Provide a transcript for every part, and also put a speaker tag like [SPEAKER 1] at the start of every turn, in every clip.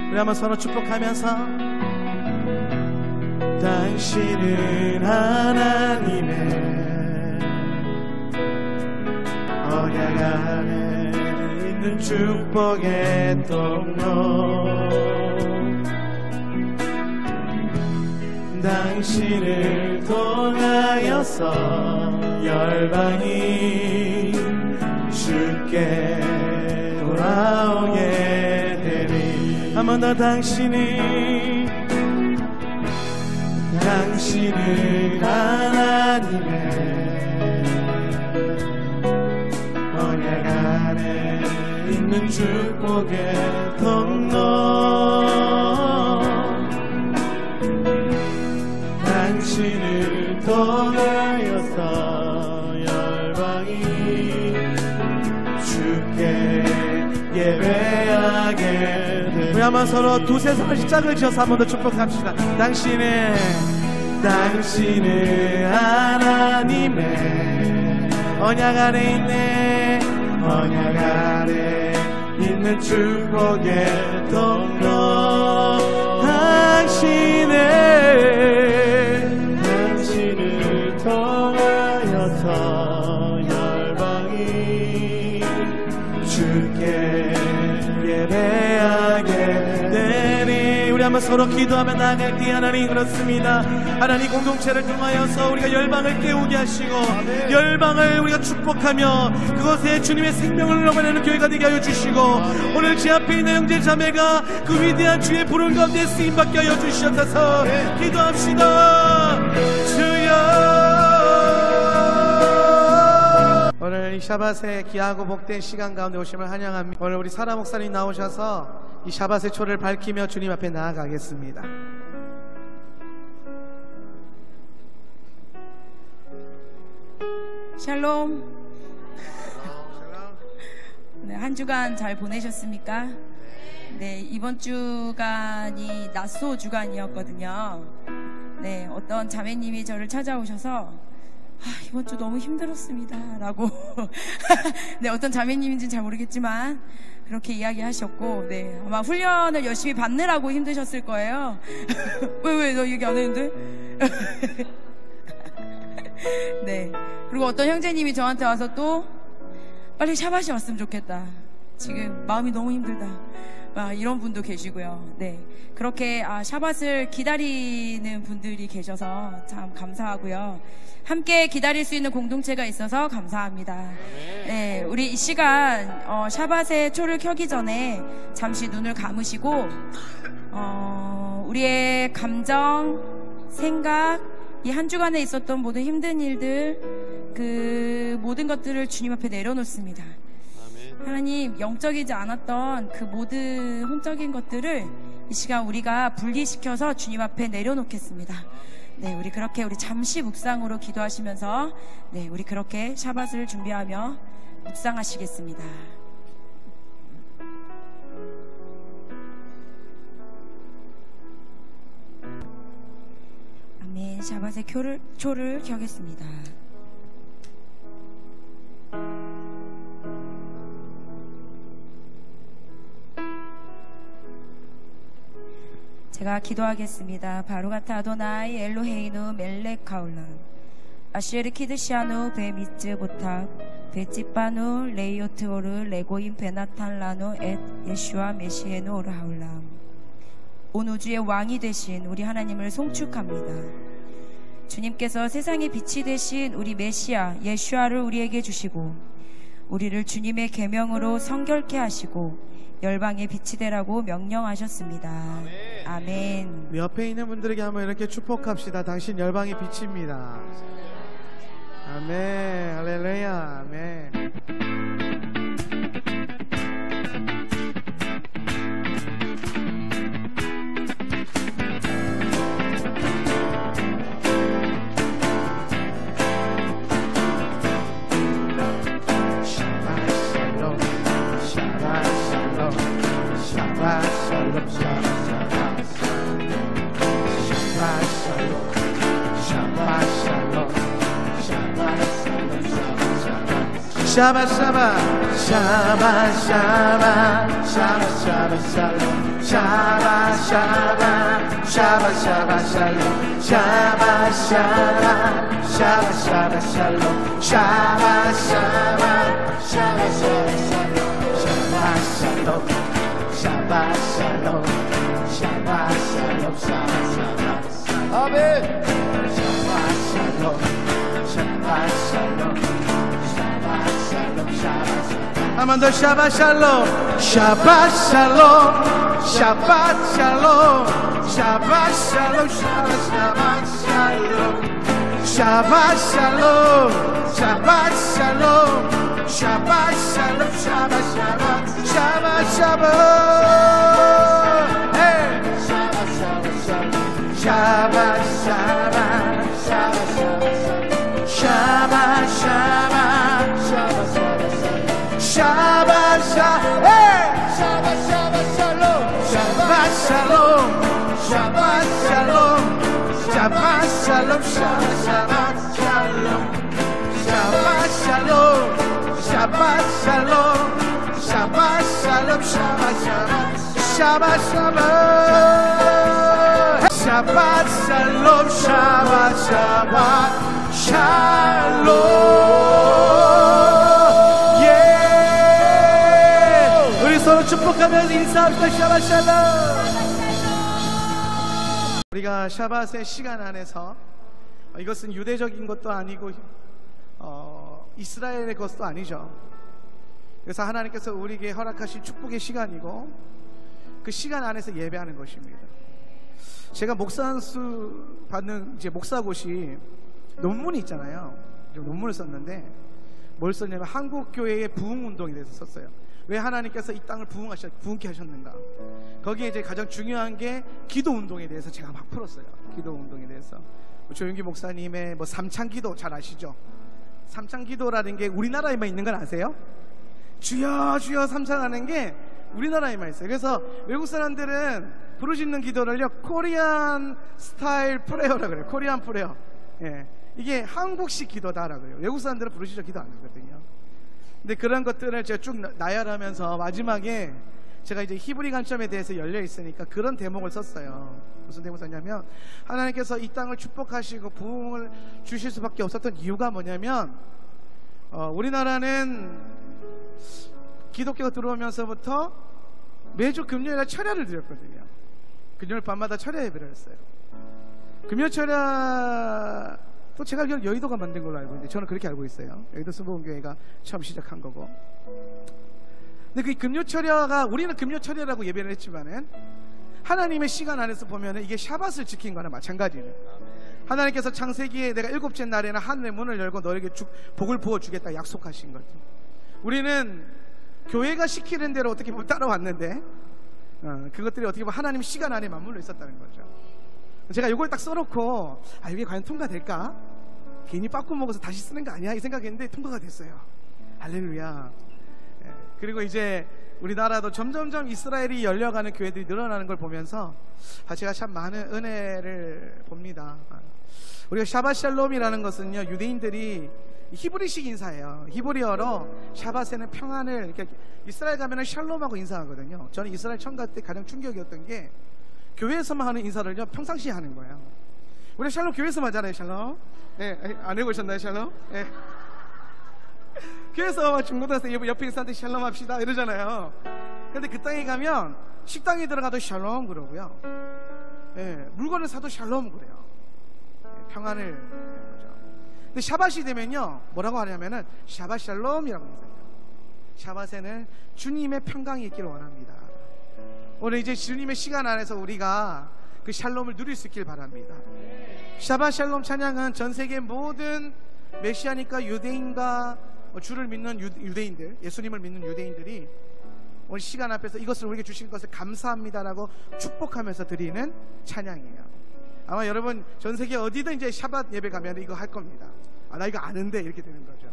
[SPEAKER 1] 우리 한번 서로 축복하면서 당신은 하나님의 언약 안에 있는 축복의 통로 당신을 통하여서 열방이 주께 돌아오게 되리. 한 번 더 당신은 하나님의 언약 안에 있는 축복의 통로 당신을 통하여서 열방이 주께 예배하게 되리. 우리 한번 서로 두세 손을 짝을 지어서 한 번 더 축복합시다. 당신은 하나님의 언약 안에 있는 축복의 통로 당신을 통하여서 열방이 주께 예배하게 되리. 우리 한번 서로 기도하며 나아갈게요. 하나님, 그렇습니다. 하나님, 공동체를 통하여서 우리가 열방을 깨우게 하시고 열방을 우리가 축복하며 그것에 주님의 생명을 흘러보내는 교회가 되게 하여 주시고 오늘 제 앞에 있는 형제 자매가 그 위대한 주의 부름 가운데 쓰임받게 하여 주시옵소서. 기도합시다. 주여, 오늘 이 샤밧의 귀하고 복된 시간 가운데 오심을 환영합니다. 오늘 우리 사라 목사님 나오셔서 이 샤밧의 초를 밝히며 주님 앞에 나아가겠습니다.
[SPEAKER 2] 샬롬. 네, 한 주간 잘 보내셨습니까? 네, 이번 주간이 낮소 주간이었거든요. 네, 어떤 자매님이 저를 찾아오셔서 이번 주 너무 힘들었습니다 라고 네, 어떤 자매님인지는 잘 모르겠지만 그렇게 이야기하셨고, 네, 아마 훈련을 열심히 받느라고 힘드셨을 거예요. 왜 너 얘기 안 했는데? 네, 그리고 어떤 형제님이 저한테 와서 또 빨리 샤밧이 왔으면 좋겠다, 지금 마음이 너무 힘들다, 이런 분도 계시고요. 네, 그렇게 샤밧을 기다리는 분들이 계셔서 참 감사하고요. 함께 기다릴 수 있는 공동체가 있어서 감사합니다. 네, 우리 이 시간 샤밧의 초를 켜기 전에 잠시 눈을 감으시고 우리의 감정, 생각, 이 한 주간에 있었던 모든 힘든 일들, 그 모든 것들을 주님 앞에 내려놓습니다. 하나님, 영적이지 않았던 그 모든 혼적인 것들을 이 시간 우리가 분리시켜서 주님 앞에 내려놓겠습니다. 네, 우리 그렇게 우리 잠시 묵상으로 기도하시면서 네, 우리 그렇게 샤밧을 준비하며 묵상하시겠습니다. 아멘. 샤밧의 초를 켜겠습니다. 제가 기도하겠습니다. 바루가타 아도나이 엘로헤이누 멜렉 가울람 아시에르 키드시아누 베미츠 보탑 베찌빠누 레이오트오르 레고임 베나탄라누 엣 예슈아 메시에누 오르하울람. 온 우주의 왕이 되신 우리 하나님을 송축합니다. 주님께서 세상의 빛이 되신 우리 메시아 예슈아를 우리에게 주시고 우리를 주님의 계명으로 성결케 하시고 열방의 빛이 되라고 명령하셨습니다. 아멘.
[SPEAKER 1] 우리 옆에 있는 분들에게 한번 이렇게 축복합시다. 당신 열방의 빛입니다. 아멘. 할렐루야. 아멘. 샤바 샤바 샤바 샤바 샤바 샤바 샬롬 샤바 샤바 샤바 샤바 샬롬 샤바 샤바 샤바 샤바 샬롬 샤바 샤바 샤바 샤바 샬롬 샤바 샬롬 샤바 샬롬 샤바 샬롬 아멘 샤바 샬롬 샤바 샬롬 한 번 더 샤바 샬롬 샤바 샬롬 샤바 샬롬 샤바 샬롬 샤바 샬롬 샤바 샬롬 샤바 샬롬 샤바 샬롬 샤바 샬롬 샤바 샤바 헤이 샤바 샤바 샤바 샤바 샤바 샤바 샤바 샤바 헤이 샤바 샤바 샬롬 샤바 샬롬 샤바 샬롬 샤바 샬롬 샤바 샬롬 샤바 샬롬 샤바 샬롬 샤바 샬롬 샤바 샬롬 샤바 샤바 샤바 샬롬 샤바 샤바 샬롬 서로 축복하면서 인사합시다. 샤바 샬롬. 우리가 샤밧의 시간 안에서 이것은 유대적인 것도 아니고 이스라엘의 것도 아니죠. 그래서 하나님께서 우리에게 허락하신 축복의 시간이고 그 시간 안에서 예배하는 것입니다. 제가 목사안수 받는 이제 목사고시 논문이 있잖아요. 논문을 썼는데 뭘 썼냐면 한국교회의 부흥운동에 대해서 썼어요. 왜 하나님께서 이 땅을 부흥케 하셨는가. 거기에 이제 가장 중요한 게 기도운동에 대해서 제가 막 풀었어요. 기도운동에 대해서 조용기 목사님의 뭐 삼창기도 잘 아시죠? 삼창기도라는 게 우리나라에만 있는 건 아세요? 주여 주여 삼창하는 게 우리나라에만 있어요. 그래서 외국 사람들은 부르짖는 기도를요 코리안 스타일 프레어라고 그래요. 코리안 프레어. 예. 이게 한국식 기도다라고 그래요. 외국 사람들은 부르짖어 기도 안 하거든요. 근데 그런 것들을 제가 쭉 나열하면서 마지막에 제가 이제 히브리 관점에 대해서 열려 있으니까 그런 대목을 썼어요. 무슨 대목을 썼냐면 하나님께서 이 땅을 축복하시고 부흥을 주실 수밖에 없었던 이유가 뭐냐면 우리나라는 기독교가 들어오면서부터 매주 금요일에 철야를 드렸거든요. 금요일 밤마다 철야 예배를 했어요. 금요 철야 또 제가 알기로는 여의도가 만든 걸로 알고 있는데 저는 그렇게 알고 있어요. 여의도 수보원교회가 처음 시작한 거고. 근데 그 금요철야가 우리는 금요철야라고 예배를 했지만은 하나님의 시간 안에서 보면은 이게 샤밧을 지킨 거나 마찬가지예요. 하나님께서 창세기에 내가 7째 날에는 하늘의 문을 열고 너에게 복을 부어주겠다 약속하신 거죠. 우리는 교회가 시키는 대로 어떻게 보면 따라왔는데 그것들이 어떻게 보면 하나님 시간 안에 맞물려 있었다는 거죠. 제가 이걸 딱 써놓고 이게 과연 통과될까? 괜히 빠꾸 먹어서 다시 쓰는 거 아니야? 이 생각했는데 통과가 됐어요. 할렐루야. 그리고 이제 우리나라도 점점점 이스라엘이 열려가는 교회들이 늘어나는 걸 보면서 제가 참 많은 은혜를 봅니다. 우리가 샤밧 샬롬이라는 것은요 유대인들이 히브리식 인사예요. 히브리어로 샤밧에는 평안을 이렇게 이스라엘 가면은 샬롬하고 인사하거든요. 저는 이스라엘 처음 갈 때 가장 충격이었던 게 교회에서만 하는 인사를요 평상시에 하는 거예요. 우리 샬롬 교회에서만 하잖아요. 샬롬. 네, 안 해보셨나요 샬롬? 네. 교회에서 중고등학생 옆에 인사한테 샬롬 합시다 이러잖아요. 근데 그 땅에 가면 식당에 들어가도 샬롬 그러고요. 네, 물건을 사도 샬롬 그래요. 네, 평안을 거죠. 근데 샤밧이 되면요 뭐라고 하냐면은 샤밧 샬롬이라고 인사해요. 샤밧에는 주님의 평강이 있기를 원합니다. 오늘 이제 주님의 시간 안에서 우리가 그 샬롬을 누릴 수 있길 바랍니다. 샤밧 샬롬 찬양은 전 세계 모든 메시아니까 유대인과 주를 믿는 유대인들, 예수님을 믿는 유대인들이 오늘 시간 앞에서 이것을 우리에게 주신 것을 감사합니다라고 축복하면서 드리는 찬양이에요. 아마 여러분 전 세계 어디든 이제 샤밧 예배 가면 이거 할 겁니다. 나 이거 아는데 이렇게 되는 거죠.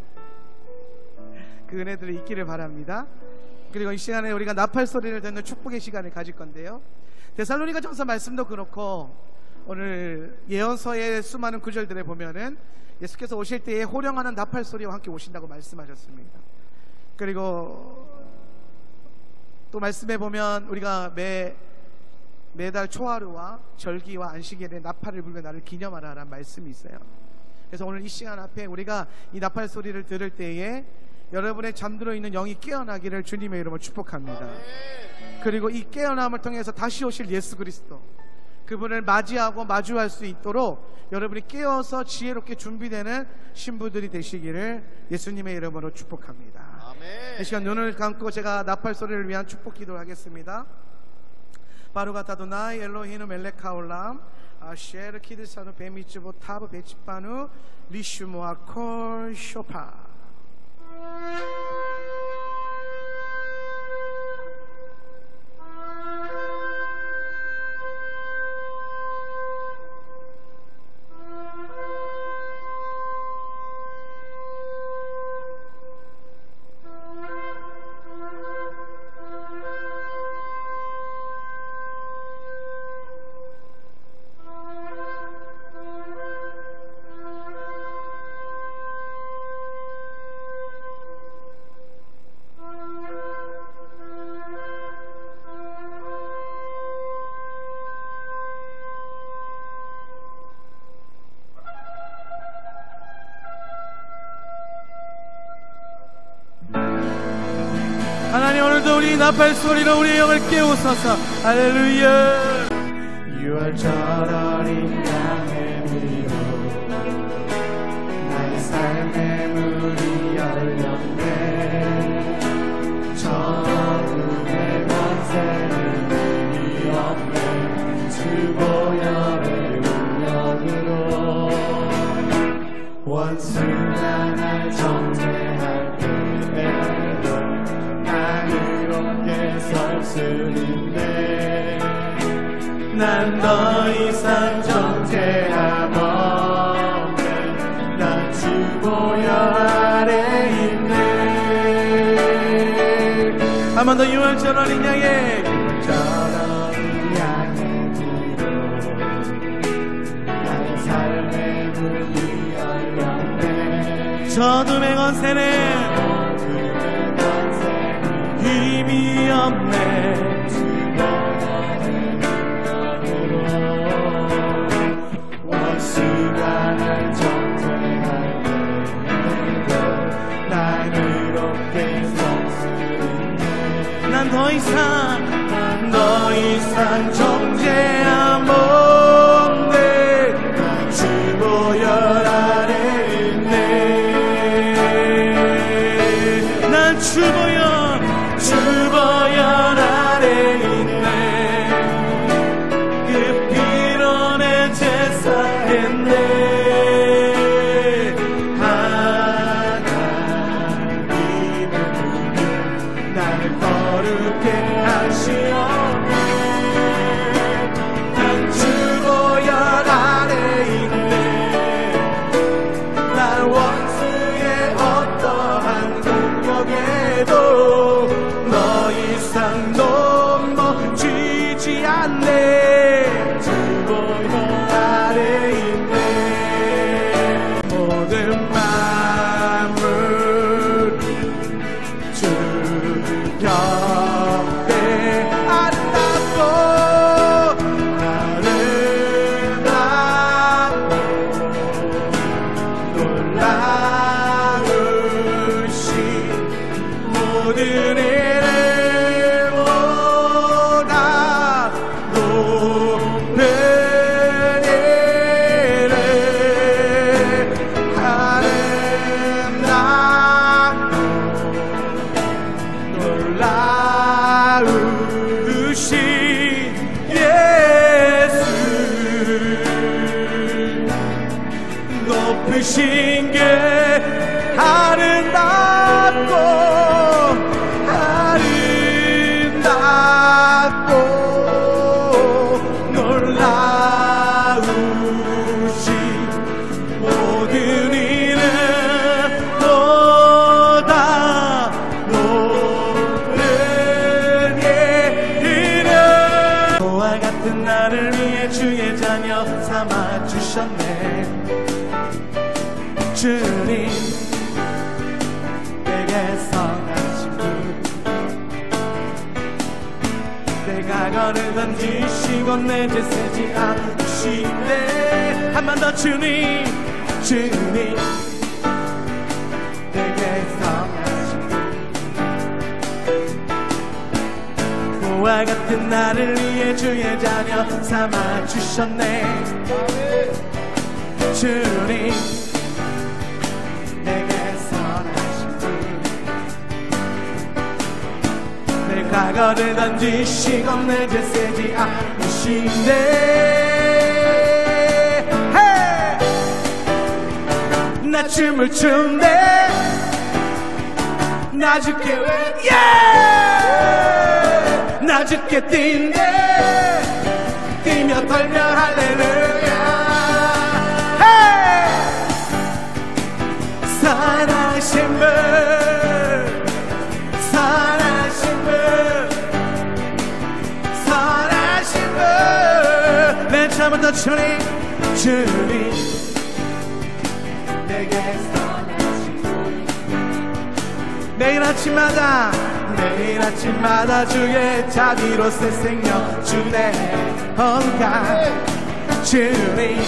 [SPEAKER 1] 그 은혜들이 있기를 바랍니다. 그리고 이 시간에 우리가 나팔 소리를 듣는 축복의 시간을 가질 건데요. 데살로니가 전서 말씀도 그렇고 오늘 예언서의 수많은 구절들에 보면은 예수께서 오실 때에 호령하는 나팔 소리와 함께 오신다고 말씀하셨습니다. 그리고 또 말씀해 보면 우리가 매달 초하루와 절기와 안식일에 나팔을 불며 나를 기념하라 라는 말씀이 있어요. 그래서 오늘 이 시간 앞에 우리가 이 나팔 소리를 들을 때에 여러분의 잠들어 있는 영이 깨어나기를 주님의 이름으로 축복합니다. 그리고 이 깨어남을 통해서 다시 오실 예수 그리스도, 그분을 맞이하고 마주할 수 있도록 여러분이 깨어서 지혜롭게 준비되는 신부들이 되시기를 예수님의 이름으로 축복합니다. 아멘. 이 시간 눈을 감고 제가 나팔 소리를 위한 축복 기도를 하겠습니다. 바루가타도나이 엘로히누 멜레카올람 아쉐르 키드사누 베미츠보 타브 베치파누 리슈모아 콜 쇼파. 하나님, 오늘도 우리 나팔 소리로 우리의 영을 깨우소서. 할렐루야. 6월절 어린 양의 미로 나의 삶의 문이 열렸네. 전음의 권세는 의미 없네. 주보혈의 능력으로 원수가 날 정죄할 때에도 이롭게 설 수 있네. 난 더 이상 정죄함 없네. 난 주보혈 아래 있네. 한 번 더 6월절 어린 양의 뒤로 나의 삶의 문이 열렸네. 저둠의 권세는 힘이 없네. 원수가 날 정죄할 때에도 난 이롭게 설 수 있네. 난 더 이상 정죄함 없네. 난 주보혈 아래 있네. 난 주보혈 아래 있네. 그 피로 내 제사 했네. 하나님의 분이 나를 거룩해 하시오네. 난 주보혈 아래 있네. 난 원수의 어떠한 공격에도 더 이상 넘어지지 않네. 주보혈 아래 있네. 모든 만물 주 옆에 앉았고 아름답고 놀라우신 모든 높으신 게 아름답고 놀라우신 모든 이는 보다 높은 이름. 너와 같은 나를 위해 주의 자녀 삼아 주셨네. 주님, 내게 선한 과거를 던지시고 내제 세지 않으시네. 한 번 더 주님 주님 내게서 그와 같은 나를 위해 주의 자녀 삼아주셨네. 주님 내게 선하신 분 내 과거를 던지시고 내제 세지 않으시네. 나 춤을 춘대 나 죽게 왜 나 죽게 뛴대 뛰며 떨며 할렐루야. 선하신 분 선하신 분 선하신 분 맨 처음부터 주님 주님 내게 선하신 분 매일 아침마다 주의 자비로 새 생명 주네 언가 주님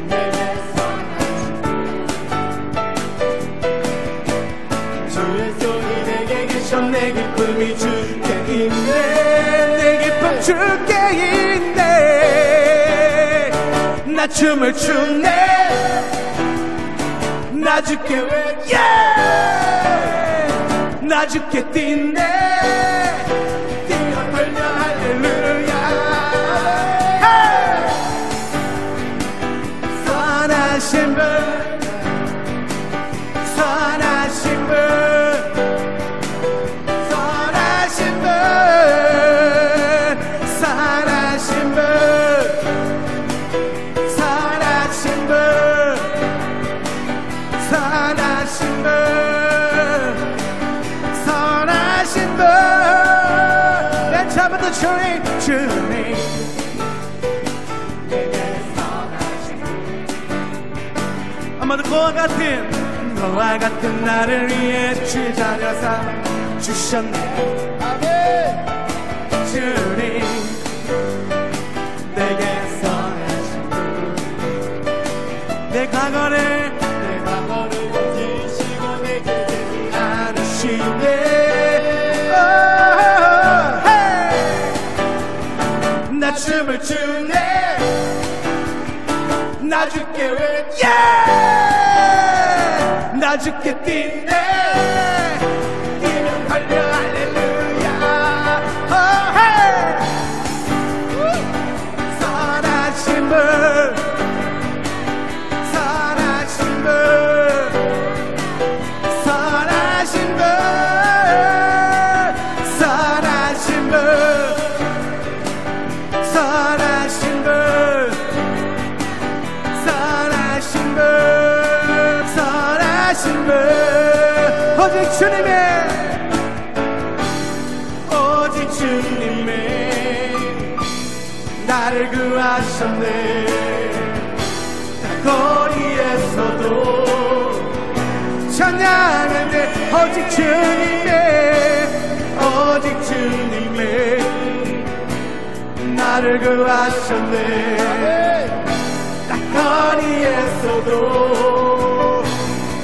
[SPEAKER 1] 내게 선하신 분 주의 손이 내게 계셔 내 기쁨이 주께 있네. 내 기쁨 주께 있네. 나 춤을 추네 나 죽게 왜 나 죽게 뛴네 뛰어 떨며 할렐루야. 선하신 분 선하신 분 선하신 분 선하신 분 선하신 분 선하신 분 선하신 분 맨 처음부터 주님 주님 내게 선하신 분 아마도 그와 같은 나를 위해 주의 자녀 삼아주셨네. 아멘. 주님 내게 선하신 분 내 과거를 던지시고 내게 되지 않으시네. 나 춤을 추네 나 죽게 왜 나 죽게 뛴네 뛰면 걸려 할렐루야. 선하신 분 선하신 분 선하신 분 선하신 분 선하신 분 선하신 분 선하신 분 오직 주님의 오직 주님의 나를 구하셨네. 거리에서도 찬양하는데 오직 주님의 나를 구하셨네. 거리에서도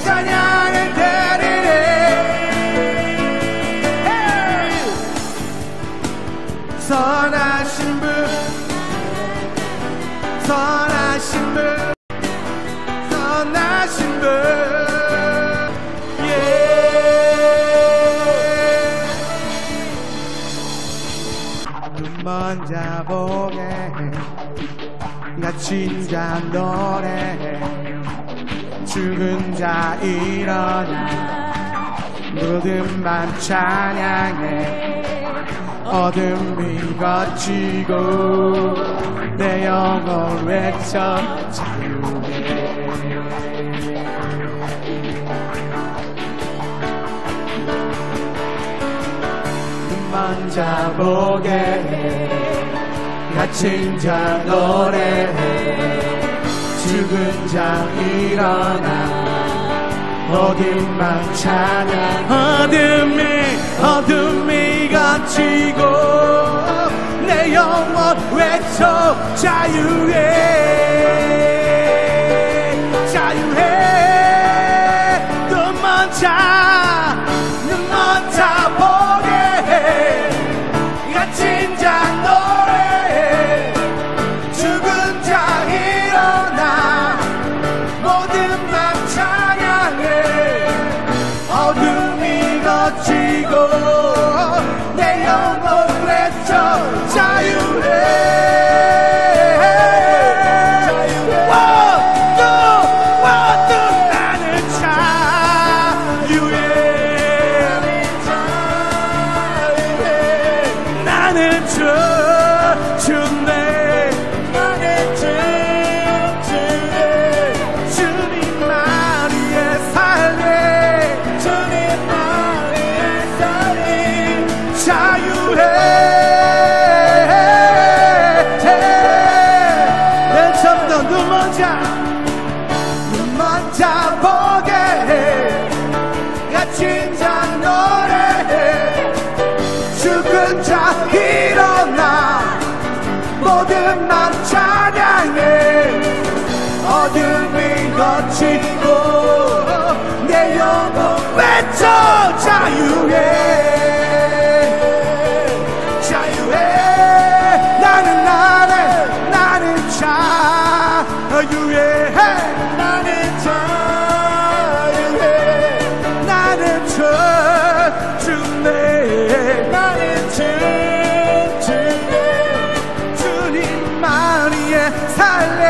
[SPEAKER 1] 찬양을 드리네. 선하신 분 선하신 분 선하신 분 눈먼 자복에 갇힌 자 노래해 죽은 자 일어나 모든 맘 찬양해. 어둠이 거치고 내 영혼 외쳐 자유해. 눈먼 자 보게 해 갇힌 자 노래해 죽은 자 일어나 어둠만 찬양. 어둠이 거치고 내 영혼 외쳐 자유해 자유해 눈먼 자 보게 해 갇힌 자 노래해 죽은 자 일어나 모든 맘 찬양해 어둠이 거치고 내 영혼 외쳐 자유해 눈먼 자 보게 해 갇힌 자 노래해 죽은 자 일어나 모든 맘 찬양해 어둠이 거치고 내 영혼 외쳐 자유해 자유해 나는 자유해 나는 자유해 나는 춤추네 나는 춤추네 주님만이에 살래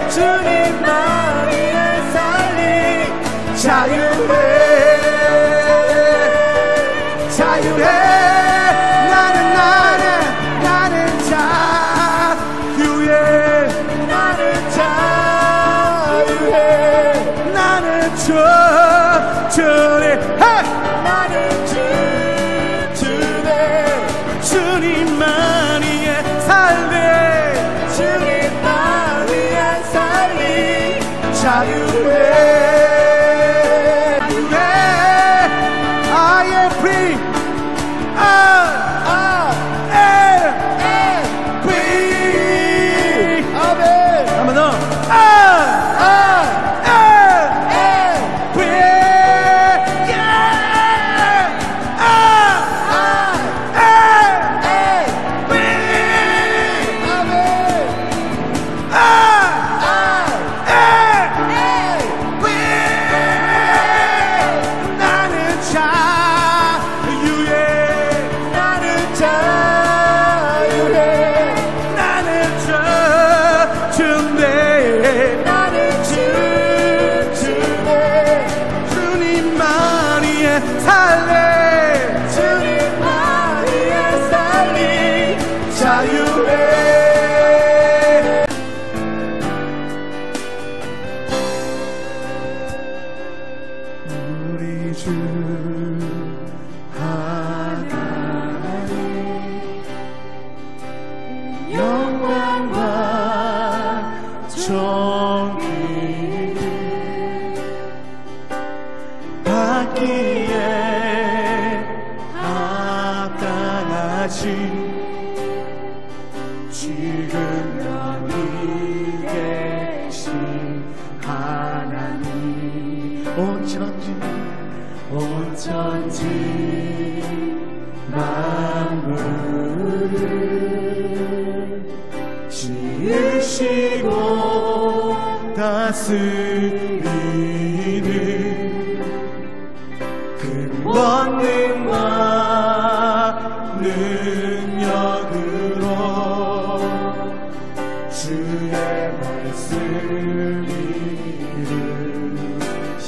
[SPEAKER 1] 주님만이에 살리 자유해 자유해 나는 자유해 나는 자유해 나는 춤추네 나는 춤추네 주님만이에 살래 주님만이에 살리 자유해 I am free free 한번 더 살래 주님만이에 살리 자유해 우리 주 하나님 영광과 존귀를 받기에 지금 여기 계신 하나님 온 천지 만물을 지으시고 다스리는 그 권능과 능력으로 주의 말씀을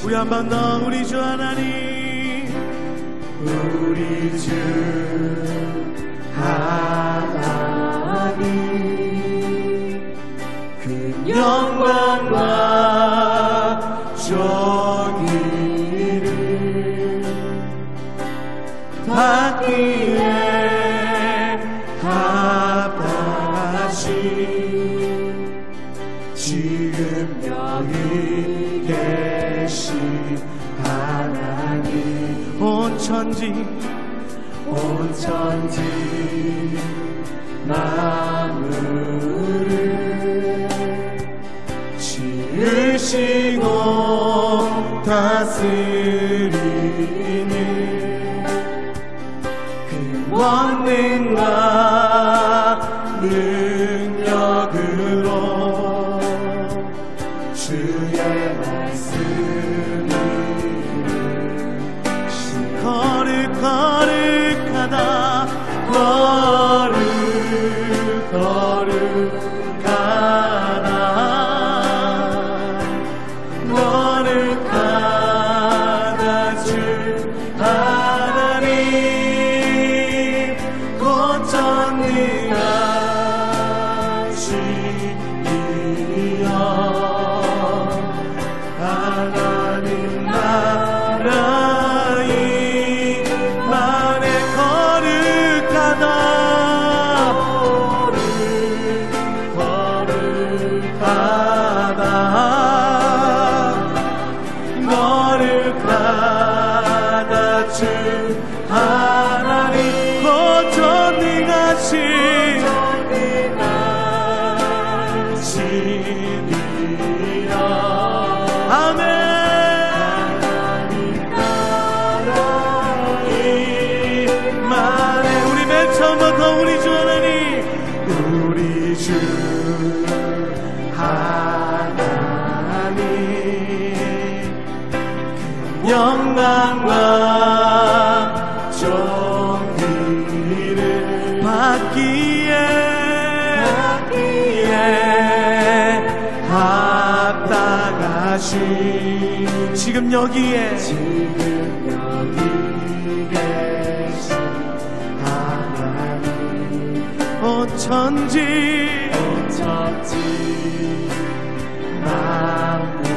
[SPEAKER 1] 우리 한 번 더 우리 주 하나님 우리 주 하나님 그 영광과 존귀를 받기에 합당하신 지금 여기 계신 하나님 온 천지 온 천지 만물을 지으시고 다스리는 그 권능과 능력으로 주의 말씀이 거룩하다 주 하나님 곧 전능하시리여 하나님 나라의 만에 거룩하다 주 하나님 곧 전능하시리라 아멘 하나님 만에 우리 맨 처음부터 우리 주 하나님 우리 주 하나님 그 영광과 존귀를 받기에 합당하신 지금 여기 계신 하나님 온 천지 만물을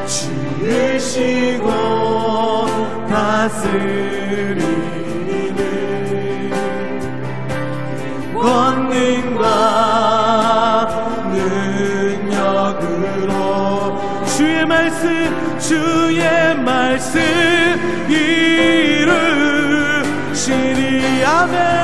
[SPEAKER 1] 지으시고 다스리는 권능과 능력으로 주의 말씀 이루시리 아멘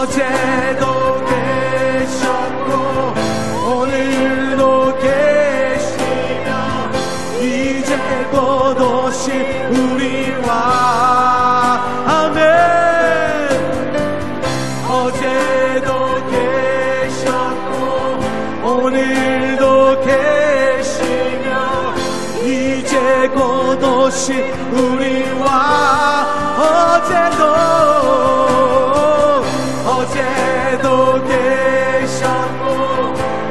[SPEAKER 1] 어제도 계셨고 오늘도 계시며 이제 곧 오실 우리와 아멘 어제도 계셨고 오늘도 계시며 이제 곧 오실 우리와 어제도 계셨고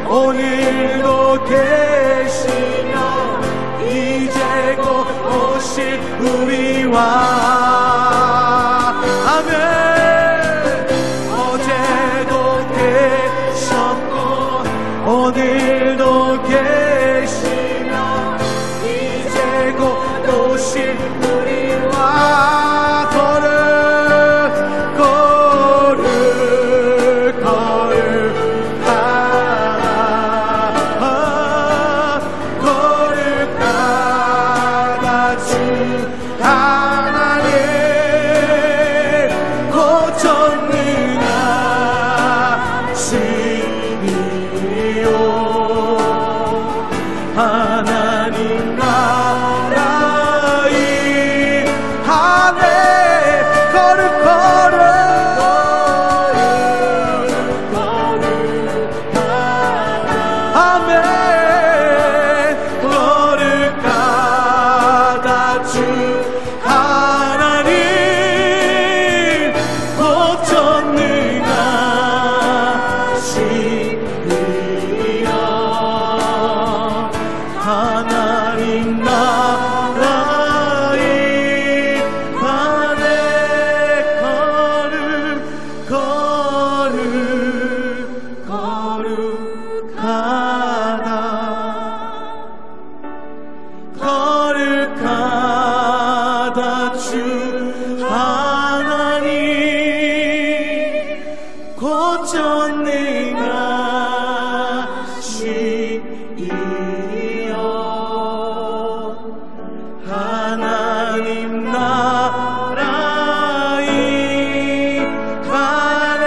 [SPEAKER 1] 오늘도 계시며 이제 곧 오실 우리와 아멘 어제도 계셨고 오늘도 계시며 이제 곧 오실 우리와 하나님 주 하나님 고전능하시이여 하나님 나라의 반에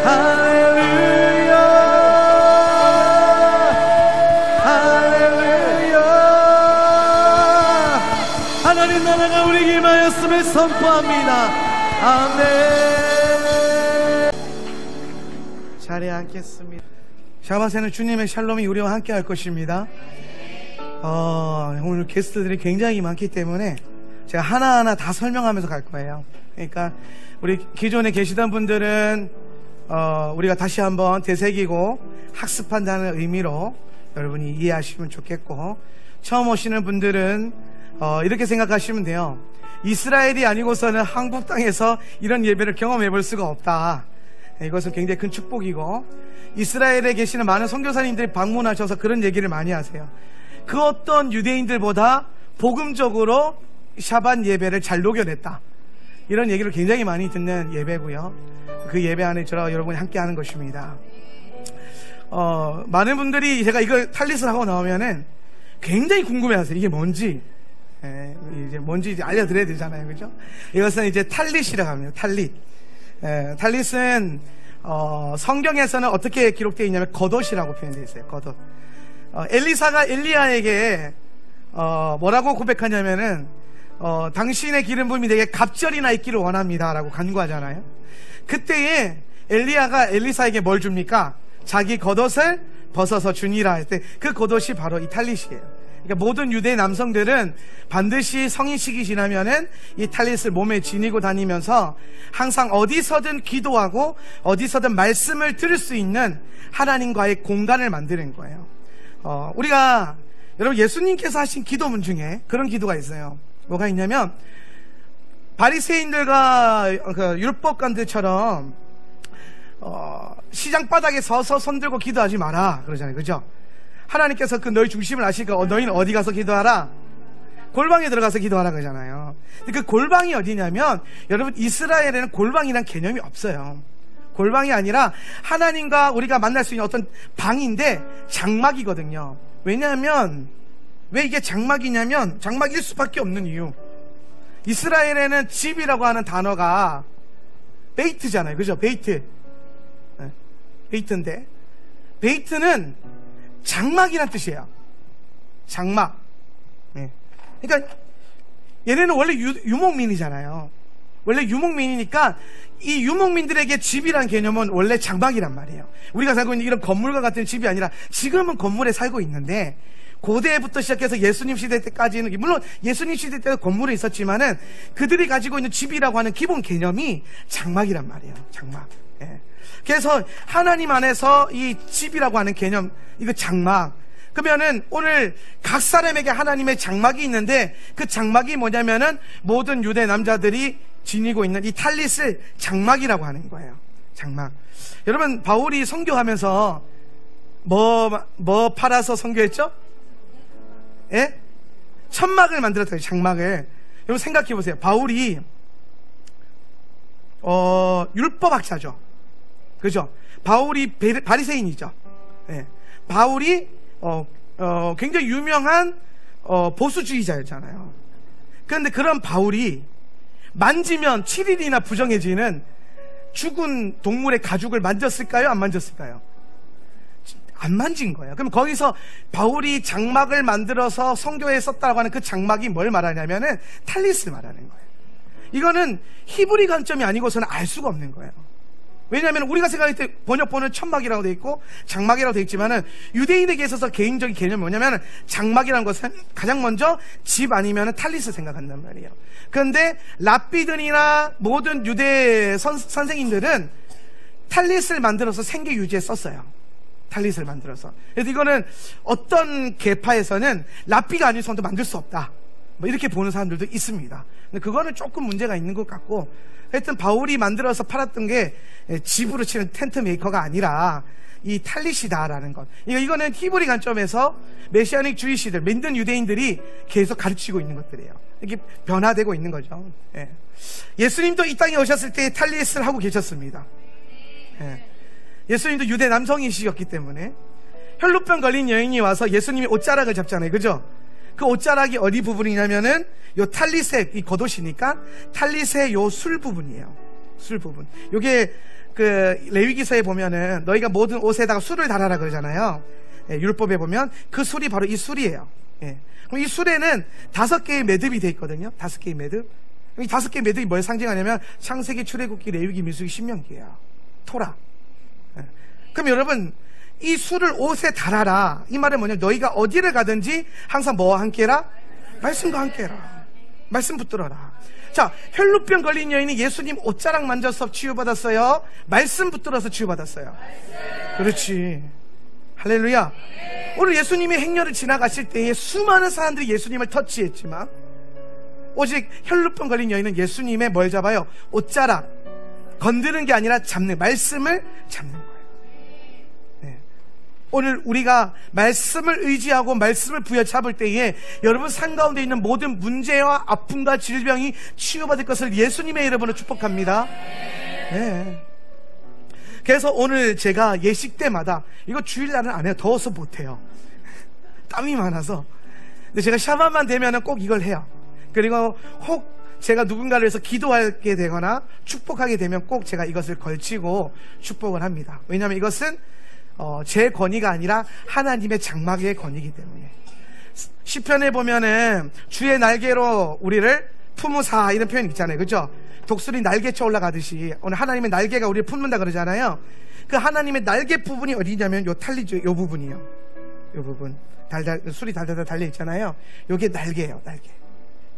[SPEAKER 1] 할렐루야 할렐루야 하나님 나라가 우리에게 임하였음을 선포합니다. 아멘. 자리에 앉겠습니다. 샤바세는 주님의 샬롬이 우리와 함께 할 것입니다. 오늘 게스트들이 굉장히 많기 때문에 제가 하나하나 다 설명하면서 갈 거예요. 그러니까 우리 기존에 계시던 분들은 우리가 다시 한번 되새기고 학습한다는 의미로 여러분이 이해하시면 좋겠고, 처음 오시는 분들은 이렇게 생각하시면 돼요. 이스라엘이 아니고서는 한국 땅에서 이런 예배를 경험해 볼 수가 없다. 이것은 굉장히 큰 축복이고, 이스라엘에 계시는 많은 선교사님들이 방문하셔서 그런 얘기를 많이 하세요. 그 어떤 유대인들보다 복음적으로 샤반 예배를 잘 녹여냈다, 이런 얘기를 굉장히 많이 듣는 예배고요. 그 예배 안에 저와 여러분이 함께 하는 것입니다. 많은 분들이 제가 이걸 탈릿을 하고 나오면은 굉장히 궁금해 하세요. 이게 뭔지. 이제 뭔지 이제 알려드려야 되잖아요. 그죠? 이것은 이제 탈릿이라고 합니다. 탈릿. 탈릿은 성경에서는 어떻게 기록되어 있냐면 겉옷이라고 표현되어 있어요. 겉옷. 엘리사가 엘리야에게 뭐라고 고백하냐면은 당신의 기름 부음이 내게 갑절이나 있기를 원합니다 라고 간구하잖아요. 그때에 엘리야가 엘리사에게 뭘 줍니까? 자기 겉옷을 벗어서 주니라 할 때 그 겉옷이 바로 이 탈릿이에요. 그러니까 모든 유대 남성들은 반드시 성인식이 지나면은 이 탈릿을 몸에 지니고 다니면서 항상 어디서든 기도하고 어디서든 말씀을 들을 수 있는 하나님과의 공간을 만드는 거예요. 우리가 여러분 예수님께서 하신 기도문 중에 그런 기도가 있어요. 뭐가 있냐면, 바리새인들과 그 율법관들처럼 시장 바닥에 서서 손 들고 기도하지 마라 그러잖아요. 그죠? 하나님께서 그 너희 중심을 아시니까 너희는 어디 가서 기도하라? 골방에 들어가서 기도하라 그러잖아요. 근데 그 골방이 어디냐면, 여러분 이스라엘에는 골방이란 개념이 없어요. 골방이 아니라 하나님과 우리가 만날 수 있는 어떤 방인데 장막이거든요. 왜냐하면, 왜 이게 장막이냐면, 장막일 수밖에 없는 이유, 이스라엘에는 집이라고 하는 단어가 베이트잖아요. 그죠? 베이트. 베이트인데, 베이트는 장막이란 뜻이에요. 장막. 그러니까 얘네는 원래 유목민이잖아요. 원래 유목민이니까 이 유목민들에게 집이란 개념은 원래 장막이란 말이에요. 우리가 살고 있는 이런 건물과 같은 집이 아니라, 지금은 건물에 살고 있는데 고대부터 시작해서 예수님 시대 때까지는, 물론 예수님 시대 때도 건물에 있었지만은 그들이 가지고 있는 집이라고 하는 기본 개념이 장막이란 말이에요. 장막. 그래서 하나님 안에서 이 집이라고 하는 개념, 이거 장막. 그러면은 오늘 각 사람에게 하나님의 장막이 있는데, 그 장막이 뭐냐면은 모든 유대 남자들이 지니고 있는 이 탈릿을 장막이라고 하는 거예요. 장막. 여러분, 바울이 선교하면서 뭐 팔아서 선교했죠? 예? 천막을 만들었어요. 장막을. 여러분 생각해 보세요. 바울이 율법학자죠. 그죠? 바울이 바리새인이죠. 예. 바울이 굉장히 유명한 보수주의자였잖아요. 그런데 그런 바울이 만지면 7일이나 부정해지는 죽은 동물의 가죽을 만졌을까요? 안 만졌을까요? 안 만진 거예요. 그럼 거기서 바울이 장막을 만들어서 선교에 썼다고 하는 그 장막이 뭘 말하냐면은 탈릿을 말하는 거예요. 이거는 히브리 관점이 아니고서는 알 수가 없는 거예요. 왜냐하면 우리가 생각할 때 번역본은 천막이라고 돼 있고 장막이라고 돼 있지만은, 유대인에게 있어서 개인적인 개념이 뭐냐면, 장막이라는 것은 가장 먼저 집 아니면 탈릿을 생각한단 말이에요. 그런데 랍비들이나 모든 유대 선생님들은 탈릿을 만들어서 생계 유지에 썼어요. 탈릿을 만들어서. 그래서 이거는 어떤 계파에서는 랍비가 아니고서는 만들 수 없다, 뭐 이렇게 보는 사람들도 있습니다.
[SPEAKER 3] 근데 그거는 조금 문제가 있는 것 같고, 하여튼 바울이 만들어서 팔았던 게 집으로 치는 텐트 메이커가 아니라 이 탈릿이다라는 것. 이거는 히브리 관점에서 메시아닉 주이시들, 믿는 유대인들이 계속 가르치고 있는 것들이에요. 이게 변화되고 있는 거죠. 예. 예수님도 이 땅에 오셨을 때 탈릿을 하고 계셨습니다. 예. 예수님도 유대 남성이시었기 때문에. 혈루병 걸린 여인이 와서 예수님이 옷자락을 잡잖아요, 그죠? 그 옷자락이 어디 부분이냐면은 요 탈릿의 이 겉옷이니까 탈릿의 요 술 부분이에요. 술 부분. 요게 그 레위기서에 보면은 너희가 모든 옷에다가 술을 달아라 그러잖아요. 예, 율법에 보면 그 술이 바로 이 술이에요. 예. 그럼 이 술에는 5개의 매듭이 돼 있거든요. 5개의 매듭. 이 5개의 매듭이 뭘 상징하냐면 창세기, 출애굽기, 레위기, 민수기, 신명기예요. 토라. 예. 그럼 여러분, 이 술을 옷에 달아라. 이 말은 뭐냐면 너희가 어디를 가든지 항상 뭐와 함께라? 말씀과 함께라. 말씀 붙들어라. 자, 혈루병 걸린 여인이 예수님 옷자락 만져서 치유받았어요? 말씀 붙들어서 치유받았어요? 그렇지. 할렐루야. 오늘 예수님이 행렬을 지나가실 때에 수많은 사람들이 예수님을 터치했지만 오직 혈루병 걸린 여인은 예수님의 뭘 잡아요? 옷자락. 건드는 게 아니라 잡는, 말씀을 잡는 거예요. 네. 오늘 우리가 말씀을 의지하고 말씀을 부여잡을 때에 여러분 삶 가운데 있는 모든 문제와 아픔과 질병이 치유받을 것을 예수님의 이름으로 축복합니다. 네. 그래서 오늘 제가 예식 때마다, 이거 주일날은 안 해요. 더워서 못해요. 땀이 많아서. 근데 제가 샤바만 되면은 꼭 이걸 해요. 그리고 혹 제가 누군가를 위해서 기도하게 되거나 축복하게 되면 꼭 제가 이것을 걸치고 축복을 합니다. 왜냐하면 이것은 제 권위가 아니라 하나님의 장막의 권위이기 때문에. 시편에 보면은 주의 날개로 우리를 품으사, 이런 표현이 있잖아요, 그죠? 독수리 날개쳐 올라가듯이 오늘 하나님의 날개가 우리를 품는다 그러잖아요. 그 하나님의 날개 부분이 어디냐면 요 탈리죠, 요 부분이요. 요 부분 술이 달달달 달려 있잖아요. 요게 날개예요, 날개.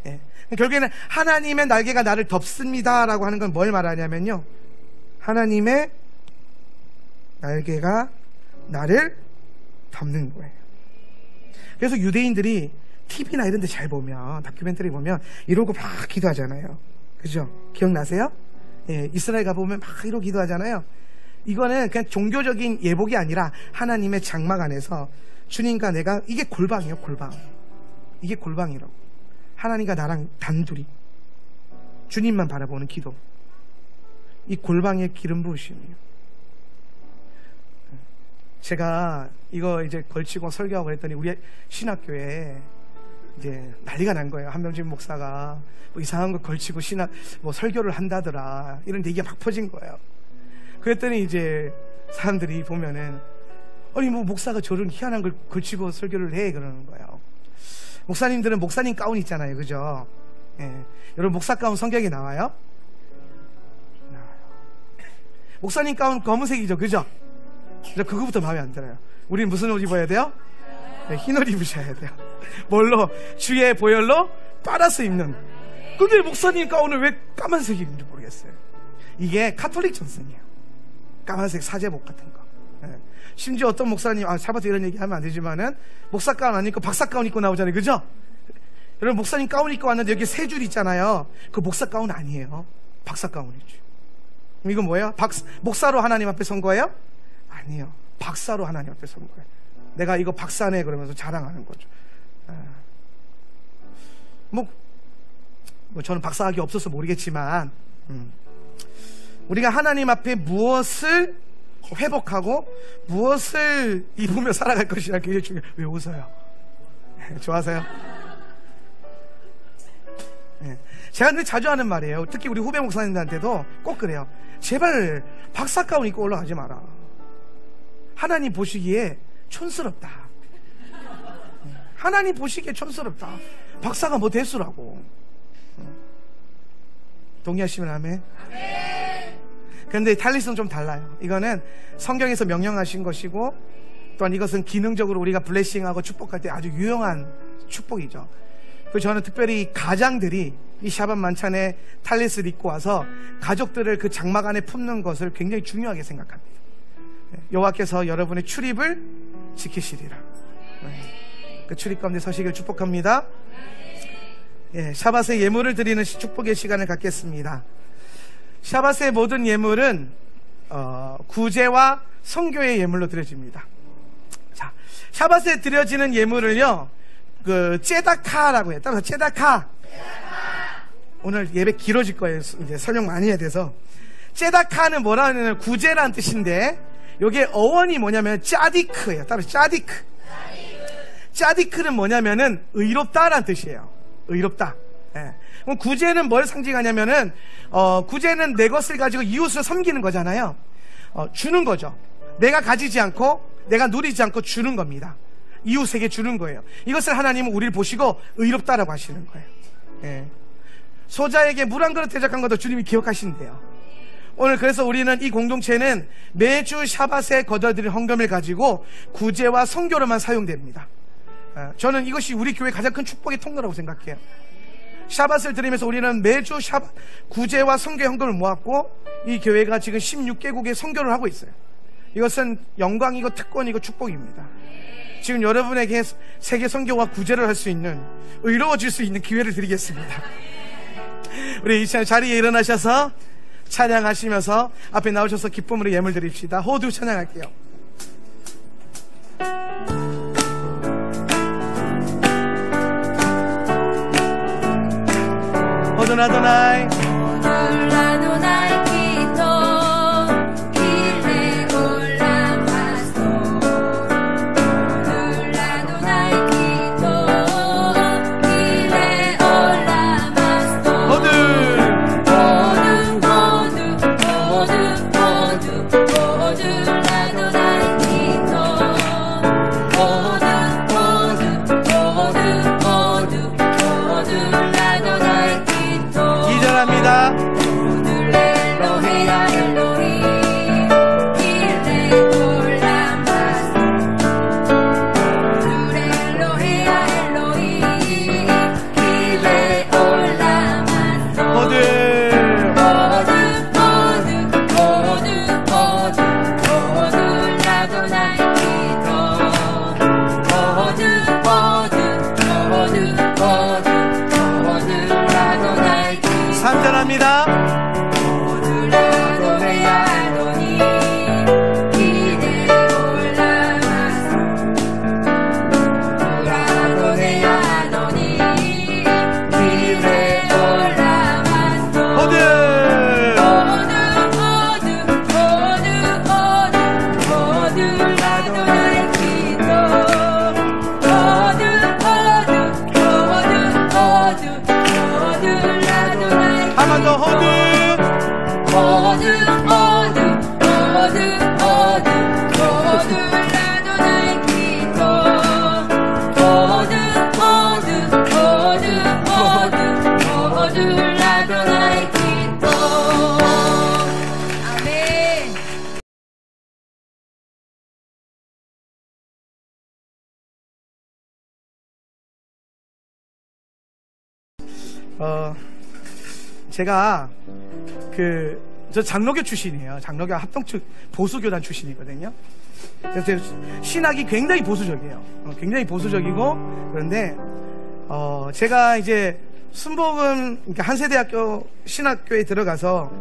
[SPEAKER 3] 예. 결국에는 하나님의 날개가 나를 덮습니다 라고 하는 건 뭘 말하냐면요, 하나님의 날개가 나를 덮는 거예요. 그래서 유대인들이 TV나 이런 데 잘 보면, 다큐멘터리 보면 이러고 막 기도하잖아요, 그죠? 기억나세요? 예, 이스라엘 가보면 막 이러고 기도하잖아요. 이거는 그냥 종교적인 예복이 아니라 하나님의 장막 안에서 주님과 내가, 이게 골방이에요, 골방. 이게 골방이라고. 하나님과 나랑 단둘이 주님만 바라보는 기도. 이 골방의 기름 부으심이에요. 제가 이거 이제 걸치고 설교하고 그랬더니 우리 신학교에 이제 난리가 난 거예요. 한명진 목사가 뭐 이상한 거 걸치고 뭐 설교를 한다더라, 이런 얘기가 막 퍼진 거예요. 그랬더니 이제 사람들이 보면은, 아니 뭐 목사가 저런 희한한 걸 걸치고 설교를 해, 그러는 거예요. 목사님들은 목사님 가운 있잖아요, 그죠? 예. 여러분 목사 가운 성경에 나와요? 나와요. 목사님 가운 검은색이죠, 그죠? 그거부터 마음에 안 들어요. 우리는 무슨 옷 입어야 돼요? 네, 흰 옷 입으셔야 돼요. 뭘로? 주의 보혈로 빨아서 입는. 근데 목사님 가운을 왜 까만색이 입는지 모르겠어요. 이게 카톨릭 전승이에요. 까만색 사제복 같은 거. 네. 심지어 어떤 목사님, 사바트 이런 얘기 하면 안 되지만은 목사 가운 안 입고 박사 가운 입고 나오잖아요, 그죠? 여러분 목사님 가운 입고 왔는데 여기 3줄 있잖아요. 그 목사 가운 아니에요. 박사 가운이죠. 그럼 이건 뭐예요? 목사로 하나님 앞에 선 거예요? 아니에요. 박사로 하나님 앞에 선 거예요. 내가 이거 박사네 그러면서 자랑하는 거죠. 뭐 저는 박사학위 없어서 모르겠지만, 우리가 하나님 앞에 무엇을 회복하고 무엇을 입으며 살아갈 것이냐, 그게 중요해요. 왜 웃어요? 좋아하세요? 네. 제가 근데 자주 하는 말이에요. 특히 우리 후배 목사님들한테도 꼭 그래요. 제발 박사 가운 입고 올라가지 마라. 하나님 보시기에 촌스럽다. 하나님 보시기에 촌스럽다. 박사가 뭐 대수라고. 동의하시면 아멘? 그런데 탈릿은 좀 달라요. 이거는 성경에서 명령하신 것이고, 또한 이것은 기능적으로 우리가 블레싱하고 축복할 때 아주 유용한 축복이죠. 그래서 저는 특별히 가장들이 이 샤bat 만찬에 탈릿을 입고 와서 가족들을 그 장막 안에 품는 것을 굉장히 중요하게 생각합니다. 여호와께서 여러분의 출입을 지키시리라. 그 출입 가운데 서시길 축복합니다. 샤밧에 예물을 드리는 축복의 시간을 갖겠습니다. 샤밧의 모든 예물은 구제와 성교의 예물로 드려집니다. 자, 샤밧에 드려지는 예물을요, 째다카라고 해요. 따라서 째다카. 오늘 예배 길어질 거예요. 이제 설명 많이 해야 돼서. 째다카는 뭐라 하냐면 구제라는 뜻인데, 요게 어원이 뭐냐면 짜디크예요. 따라서 짜디크. 짜디크는 뭐냐면은 의롭다라는 뜻이에요. 의롭다. 예. 그럼 구제는 뭘 상징하냐면은 구제는 내 것을 가지고 이웃을 섬기는 거잖아요. 주는 거죠. 내가 가지지 않고 내가 누리지 않고 주는 겁니다. 이웃에게 주는 거예요. 이것을 하나님은 우리를 보시고 의롭다라고 하시는 거예요. 예. 소자에게 물 한 그릇 대접한 것도 주님이 기억하신대요. 오늘 그래서 우리는 이 공동체는 매주 샤밧에 거둬들인 헌금을 가지고 구제와 성교로만 사용됩니다. 저는 이것이 우리 교회 가장 큰 축복의 통로라고 생각해요. 샤밧을 드리면서 우리는 매주 구제와 성교 헌금을 모았고, 이 교회가 지금 16개국에 선교를 하고 있어요. 이것은 영광이고 특권이고 축복입니다. 지금 여러분에게 세계 선교와 구제를 할 수 있는, 의로워질 수 있는 기회를 드리겠습니다. 우리 이 시간 자리에 일어나셔서 찬양하시면서 앞에 나오셔서 기쁨으로 예물 드립시다. 호두 찬양할게요. 호두 아도나이 제가 저 장로교 출신이에요. 장로교 합동측 보수교단 출신이거든요. 그래서 제 신학이 굉장히 보수적이에요. 굉장히 보수적이고, 그런데 제가 이제 순복음, 그러니까 한세대학교 신학교에 들어가서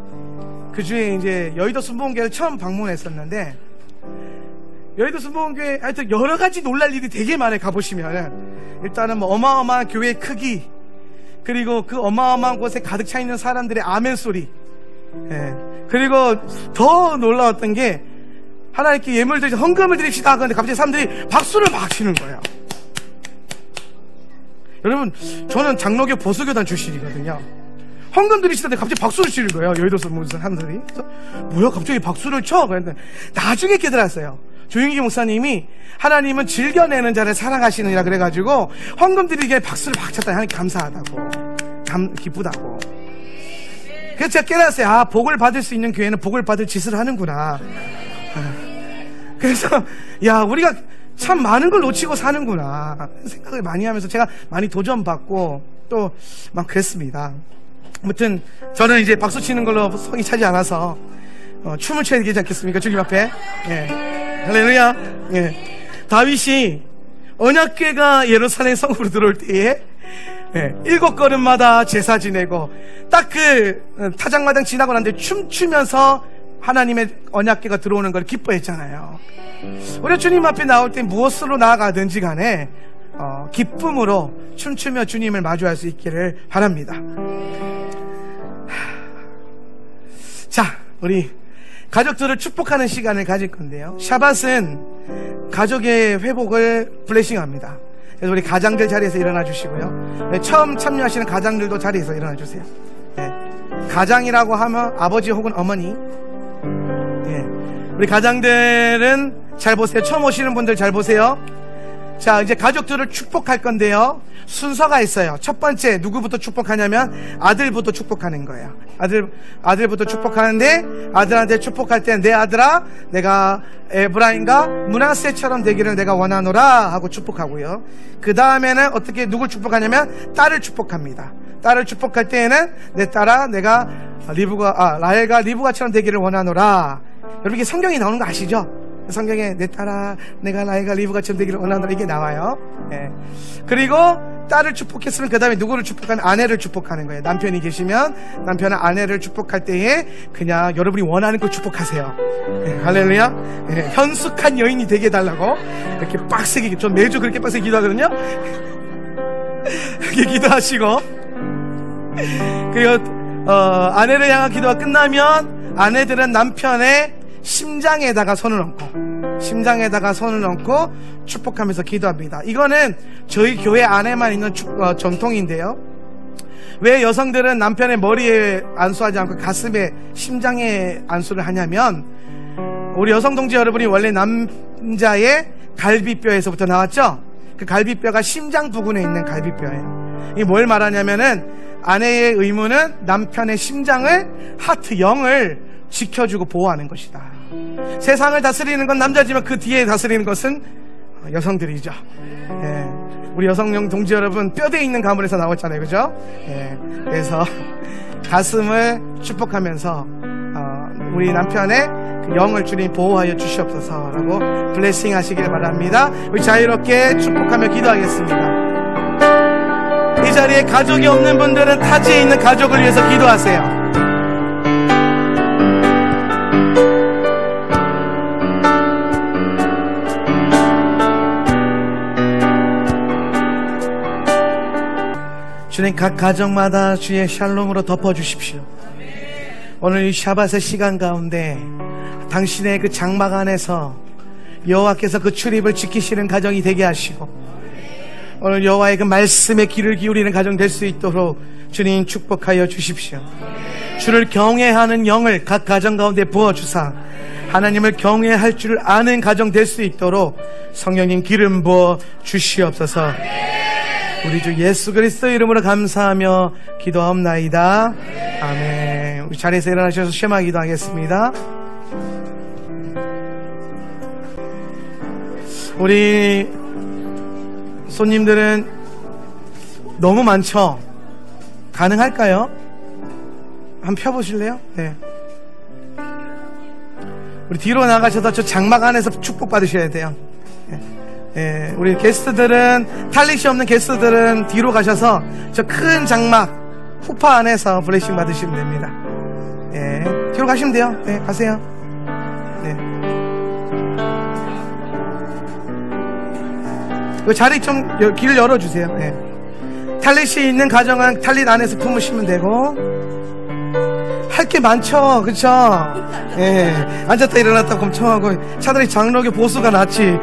[SPEAKER 3] 그 중에 이제 여의도 순복음교회를 처음 방문했었는데, 여의도 순복음교회 하여튼 여러 가지 놀랄 일이 되게 많아요. 가보시면 일단은 뭐 어마어마한 교회의 크기, 그리고 그 어마어마한 곳에 가득 차 있는 사람들의 아멘 소리, 그리고 더 놀라웠던 게 하나님께 예물 드리자, 헌금을 드립시다. 그런데 갑자기 사람들이 박수를 막 치는 거예요. 여러분, 저는 장로교 보수교단 출신이거든요. 헌금 드리시는데 갑자기 박수를 치는 거예요. 여의도서 무슨 사람들이. 그래서 뭐야, 갑자기 박수를 쳐? 그랬는데 나중에 깨달았어요. 조윤기 목사님이 하나님은 즐겨내는 자를 사랑하시느니라 그래가지고 헌금 드리기에 박수를 막 쳤다. 하나님 감사하다고, 기쁘다고. 그래서 제가 깨달았어요. 아, 복을 받을 수 있는 교회는 복을 받을 짓을 하는구나. 그래서 야, 우리가 참 많은 걸 놓치고 사는구나 생각을 많이 하면서 제가 많이 도전받고 또 막 그랬습니다. 아무튼 저는 이제 박수 치는 걸로 성이 차지 않아서 춤을 춰야 되지 않겠습니까? 주님 앞에. 예. 할렐루야. 예. 다윗이 언약궤가 예루살렘 성으로 들어올 때에 7걸음마다 제사 지내고 딱 그 타작마당 지나고 난 뒤에 춤추면서 하나님의 언약궤가 들어오는 걸 기뻐했잖아요. 우리 주님 앞에 나올 때 무엇으로 나아가든지 간에 기쁨으로 춤추며 주님을 마주할 수 있기를 바랍니다. 자, 우리 가족들을 축복하는 시간을 가질 건데요, 샤밧은 가족의 회복을 블레싱합니다. 그래서 우리 가장들 자리에서 일어나 주시고요, 처음 참여하시는 가장들도 자리에서 일어나 주세요. 가장이라고 하면 아버지 혹은 어머니. 우리 가장들은 잘 보세요. 처음 오시는 분들 잘 보세요. 자, 이제 가족들을 축복할 건데요, 순서가 있어요. 첫 번째 누구부터 축복하냐면 아들부터 축복하는 거예요. 아들부터 축복하는데, 아들한테 축복할 때 내 아들아, 내가 에브라임과 므낫세처럼 되기를 내가 원하노라 하고 축복하고요. 그 다음에는 어떻게 누굴 축복하냐면 딸을 축복합니다. 딸을 축복할 때에는 내 딸아, 내가 라헬과 리브가처럼 되기를 원하노라. 여러분, 이게 성경에 나오는 거 아시죠? 성경에 내 딸아, 내가 라헬과 리브가처럼 되기를 원하노라, 이게 나와요. 그리고 딸을 축복했으면 그 다음에 누구를 축복하면 아내를 축복하는 거예요. 남편이 계시면 남편은 아내를 축복할 때에 그냥 여러분이 원하는 걸 축복하세요. 할렐루야. 현숙한 여인이 되게 해달라고 이렇게 빡세게, 전 매주 그렇게 빡세게 기도하거든요. 그렇게 기도하시고, 그리고 아내를 향한 기도가 끝나면 아내들은 남편의 심장에다가 손을 얹고 축복하면서 기도합니다. 이거는 저희 교회 안에만 있는 전통인데요, 왜 여성들은 남편의 머리에 안수하지 않고 가슴에, 심장에 안수를 하냐면, 우리 여성 동지 여러분이 원래 남자의 갈비뼈에서부터 나왔죠? 그 갈비뼈가 심장 부근에 있는 갈비뼈예요. 이게 뭘 말하냐면은, 아내의 의무는 남편의 심장을, 하트, 영을 지켜주고 보호하는 것이다. 세상을 다스리는 건 남자지만 그 뒤에 다스리는 것은 여성들이죠. 우리 여성 동지 여러분, 뼈대에 있는 가문에서 나왔잖아요, 그죠? 그래서 가슴을 축복하면서 우리 남편의 그 영을 주님 보호하여 주시옵소서라고 블레싱 하시길 바랍니다. 우리 자유롭게 축복하며 기도하겠습니다. 이 자리에 가족이 없는 분들은 타지에 있는 가족을 위해서 기도하세요. 주님, 각 가정마다 주의 샬롬으로 덮어주십시오. 오늘 이 샤밧의 시간 가운데 당신의 그 장막 안에서 여호와께서 그 출입을 지키시는 가정이 되게 하시고, 오늘 여호와의 그 말씀에 귀를 기울이는 가정 될 수 있도록 주님 축복하여 주십시오. 주를 경외하는 영을 각 가정 가운데 부어주사 하나님을 경외할 줄 아는 가정 될 수 있도록 성령님 기름 부어 주시옵소서. 우리 주 예수 그리스도 이름으로 감사하며 기도하옵나이다. 아멘. 우리 자리에서 일어나셔서 쉐마 기도하겠습니다. 우리 손님들은 너무 많죠? 가능할까요? 한번 펴보실래요? 네. 우리 뒤로 나가셔서 저 장막 안에서 축복받으셔야 돼요. 네. 우리 게스트들은, 탈릿이 없는 게스트들은 뒤로 가셔서 저 큰 장막 후파 안에서 블레싱 받으시면 됩니다. 네. 뒤로 가시면 돼요. 네, 가세요. 네. 그 자리 좀 길 열어주세요. 네. 탈릿이 있는 가정은 탈릿 안에서 품으시면 되고, 할 게 많죠, 그쵸? 예. 앉았다 일어났다 검청하고, 차라리 장로교 보수가 낫지.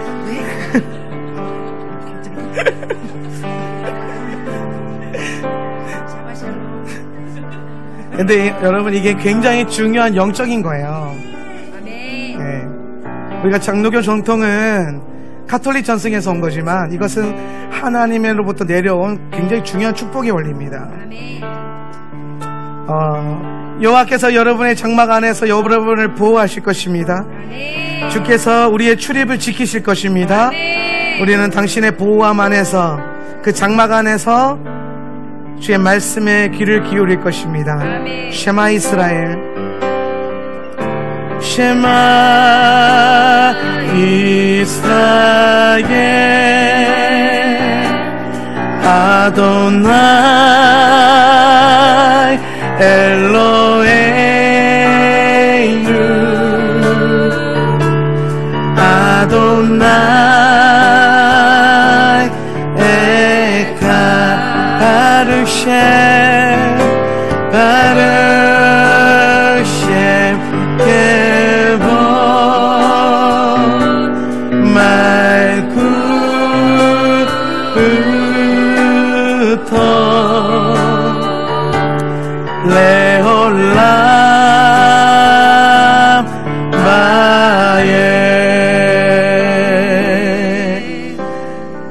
[SPEAKER 3] 근데 여러분, 이게 굉장히 중요한 영적인 거예요. 예. 우리가 장로교 정통은 가톨릭 전승에서 온 거지만, 이것은 하나님으로부터 내려온 굉장히 중요한 축복의 원리입니다. 여호와께서 여러분의 장막 안에서 여러분을 보호하실 것입니다. 주께서 우리의 출입을 지키실 것입니다. 우리는 당신의 보호함 안에서, 그 장막 안에서 주의 말씀에 귀를 기울일 것입니다. 쉐마 이스라엘, 쉐마 이스라엘,
[SPEAKER 1] 아도나이 엘로헤이누 아도나이 에카르셴 바르셴 케보 말구부터 레올람 바예.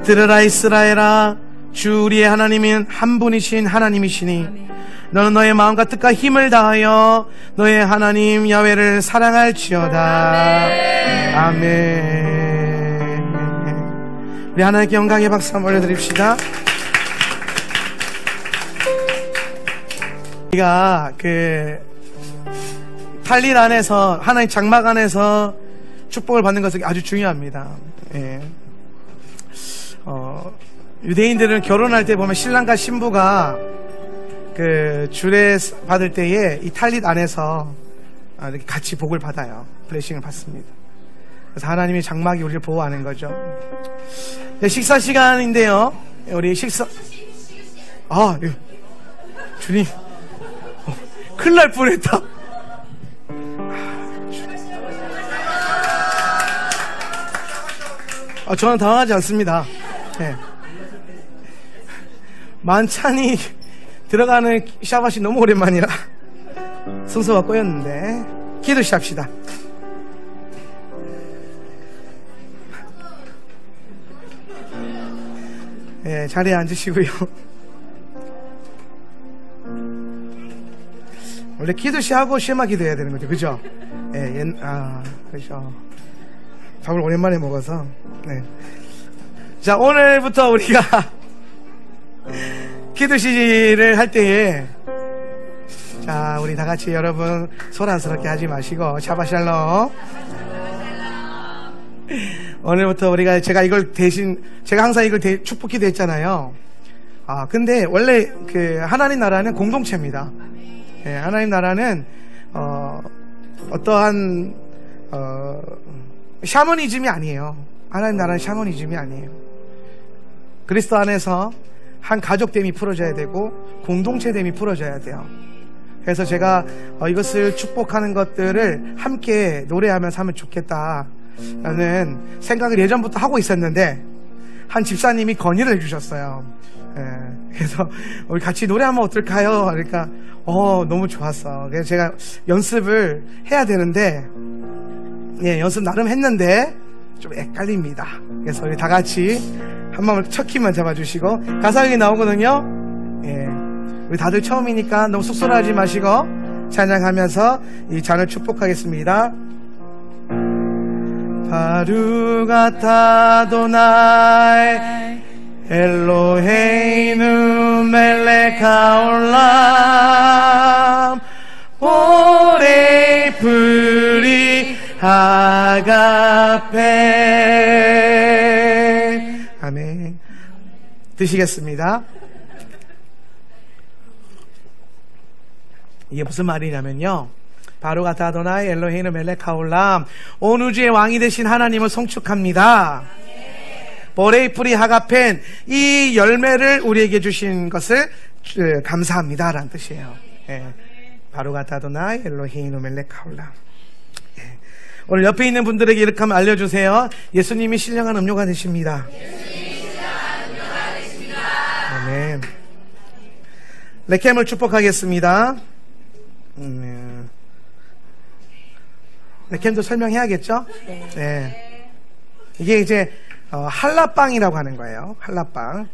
[SPEAKER 1] 들으라 이스라엘아, 주 우리의 하나님은 한 분이신 하나님이시니 너는 너의 마음과 뜻과 힘을 다하여 너의 하나님 야훼를 사랑할지어다. 아멘. 우리 하나님께 영광의 박수 한번 올려드립시다. 우리가 탈릿 안에서, 하나님 장막 안에서 축복을 받는 것은 아주 중요합니다. 예. 유대인들은 결혼할 때 보면 신랑과 신부가 주례 받을 때에 이 탈릿 안에서 이렇게 같이 복을 받아요. 블레싱을 받습니다. 그래서 하나님의 장막이 우리를 보호하는 거죠. 식사 시간인데요. 우리 식사, 주님, 큰일 날 뻔했다. 저는 당황하지 않습니다. 네. 만찬이 들어가는 샤바시 너무 오랜만이라 순서가 꼬였는데 기도 시작합시다. 네, 자리에 앉으시고요. 원래 기도 시하고 쉐마 기도해야 되는 거죠, 그죠? 네, 그죠. 밥을 오랜만에 먹어서. 네. 자, 오늘부터 우리가 기도시를 할 때에, 자, 우리 다 같이 여러분 소란스럽게 하지 마시고 샤바샬롬. 오늘부터 우리가, 제가 항상 이걸 축복 기도했잖아요. 근데 원래 하나님 나라는 공동체입니다. 예, 하나님 나라는 어떠한 샤머니즘이 아니에요. 하나님 나라는 샤머니즘이 아니에요. 그리스도 안에서 한 가족됨이 풀어져야 되고 공동체됨이 풀어져야 돼요. 그래서 제가 이것을 축복하는 것들을 함께 노래하면서 하면 좋겠다라는 생각을 예전부터 하고 있었는데 한 집사님이 건의를 해주셨어요. 예, 그래서 우리 같이 노래하면 어떨까요? 그러니까 너무 좋았어. 그래서 제가 연습을 해야 되는데, 예, 연습 나름 했는데 좀 헷갈립니다. 그래서 우리 다 같이 한 마음을 첫 키만 잡아주시고 가사역이 나오거든요. 예, 우리 다들 처음이니까 너무 쑥스러워하지 마시고 찬양하면서 이 잔을 축복하겠습니다. 바루가타 도나이 엘로헤이누 멜레카올람 오레 프리 아가페. 아멘. 드시겠습니다. 이게 무슨 말이냐면요, 바루가타 아도나이 엘로헤이누 멜레카올람, 온 우주의 왕이 되신 하나님을 송축합니다. 보레이프리 하가펜, 이 열매를 우리에게 주신 것을 감사합니다 라는 뜻이에요. 예. 바루가타 아도나이 엘로헤이누 멜레카올람. 예. 오늘 옆에 있는 분들에게 이렇게 하면 알려주세요. 예수님이 신령한 음료가 되십니다. 아멘. 레켐을 축복하겠습니다. 레켐도 설명해야겠죠?
[SPEAKER 2] 네.
[SPEAKER 1] 네. 이게 이제 할라빵이라고 하는 거예요. 할라빵.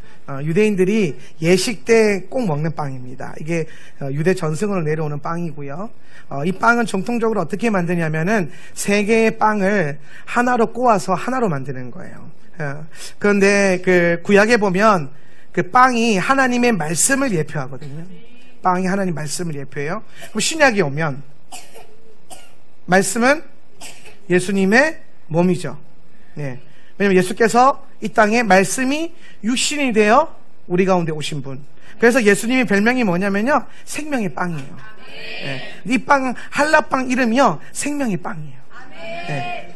[SPEAKER 1] 유대인들이 예식 때 꼭 먹는 빵입니다. 이게 유대 전승으로 내려오는 빵이고요. 이 빵은 정통적으로 어떻게 만드냐면은 세 개의 빵을 하나로 꼬아서 하나로 만드는 거예요. 그런데 그 구약에 보면 그 빵이 하나님의 말씀을 예표하거든요. 빵이 하나님 말씀을 예표해요. 그럼 신약이 오면 말씀은 예수님의 몸이죠. 네. 왜냐면 예수께서 이 땅에 말씀이 육신이 되어
[SPEAKER 3] 우리 가운데 오신 분. 그래서 예수님의 별명이 뭐냐면요, 생명의 빵이에요. 이 빵, 한라빵 이름이요, 생명의 빵이에요.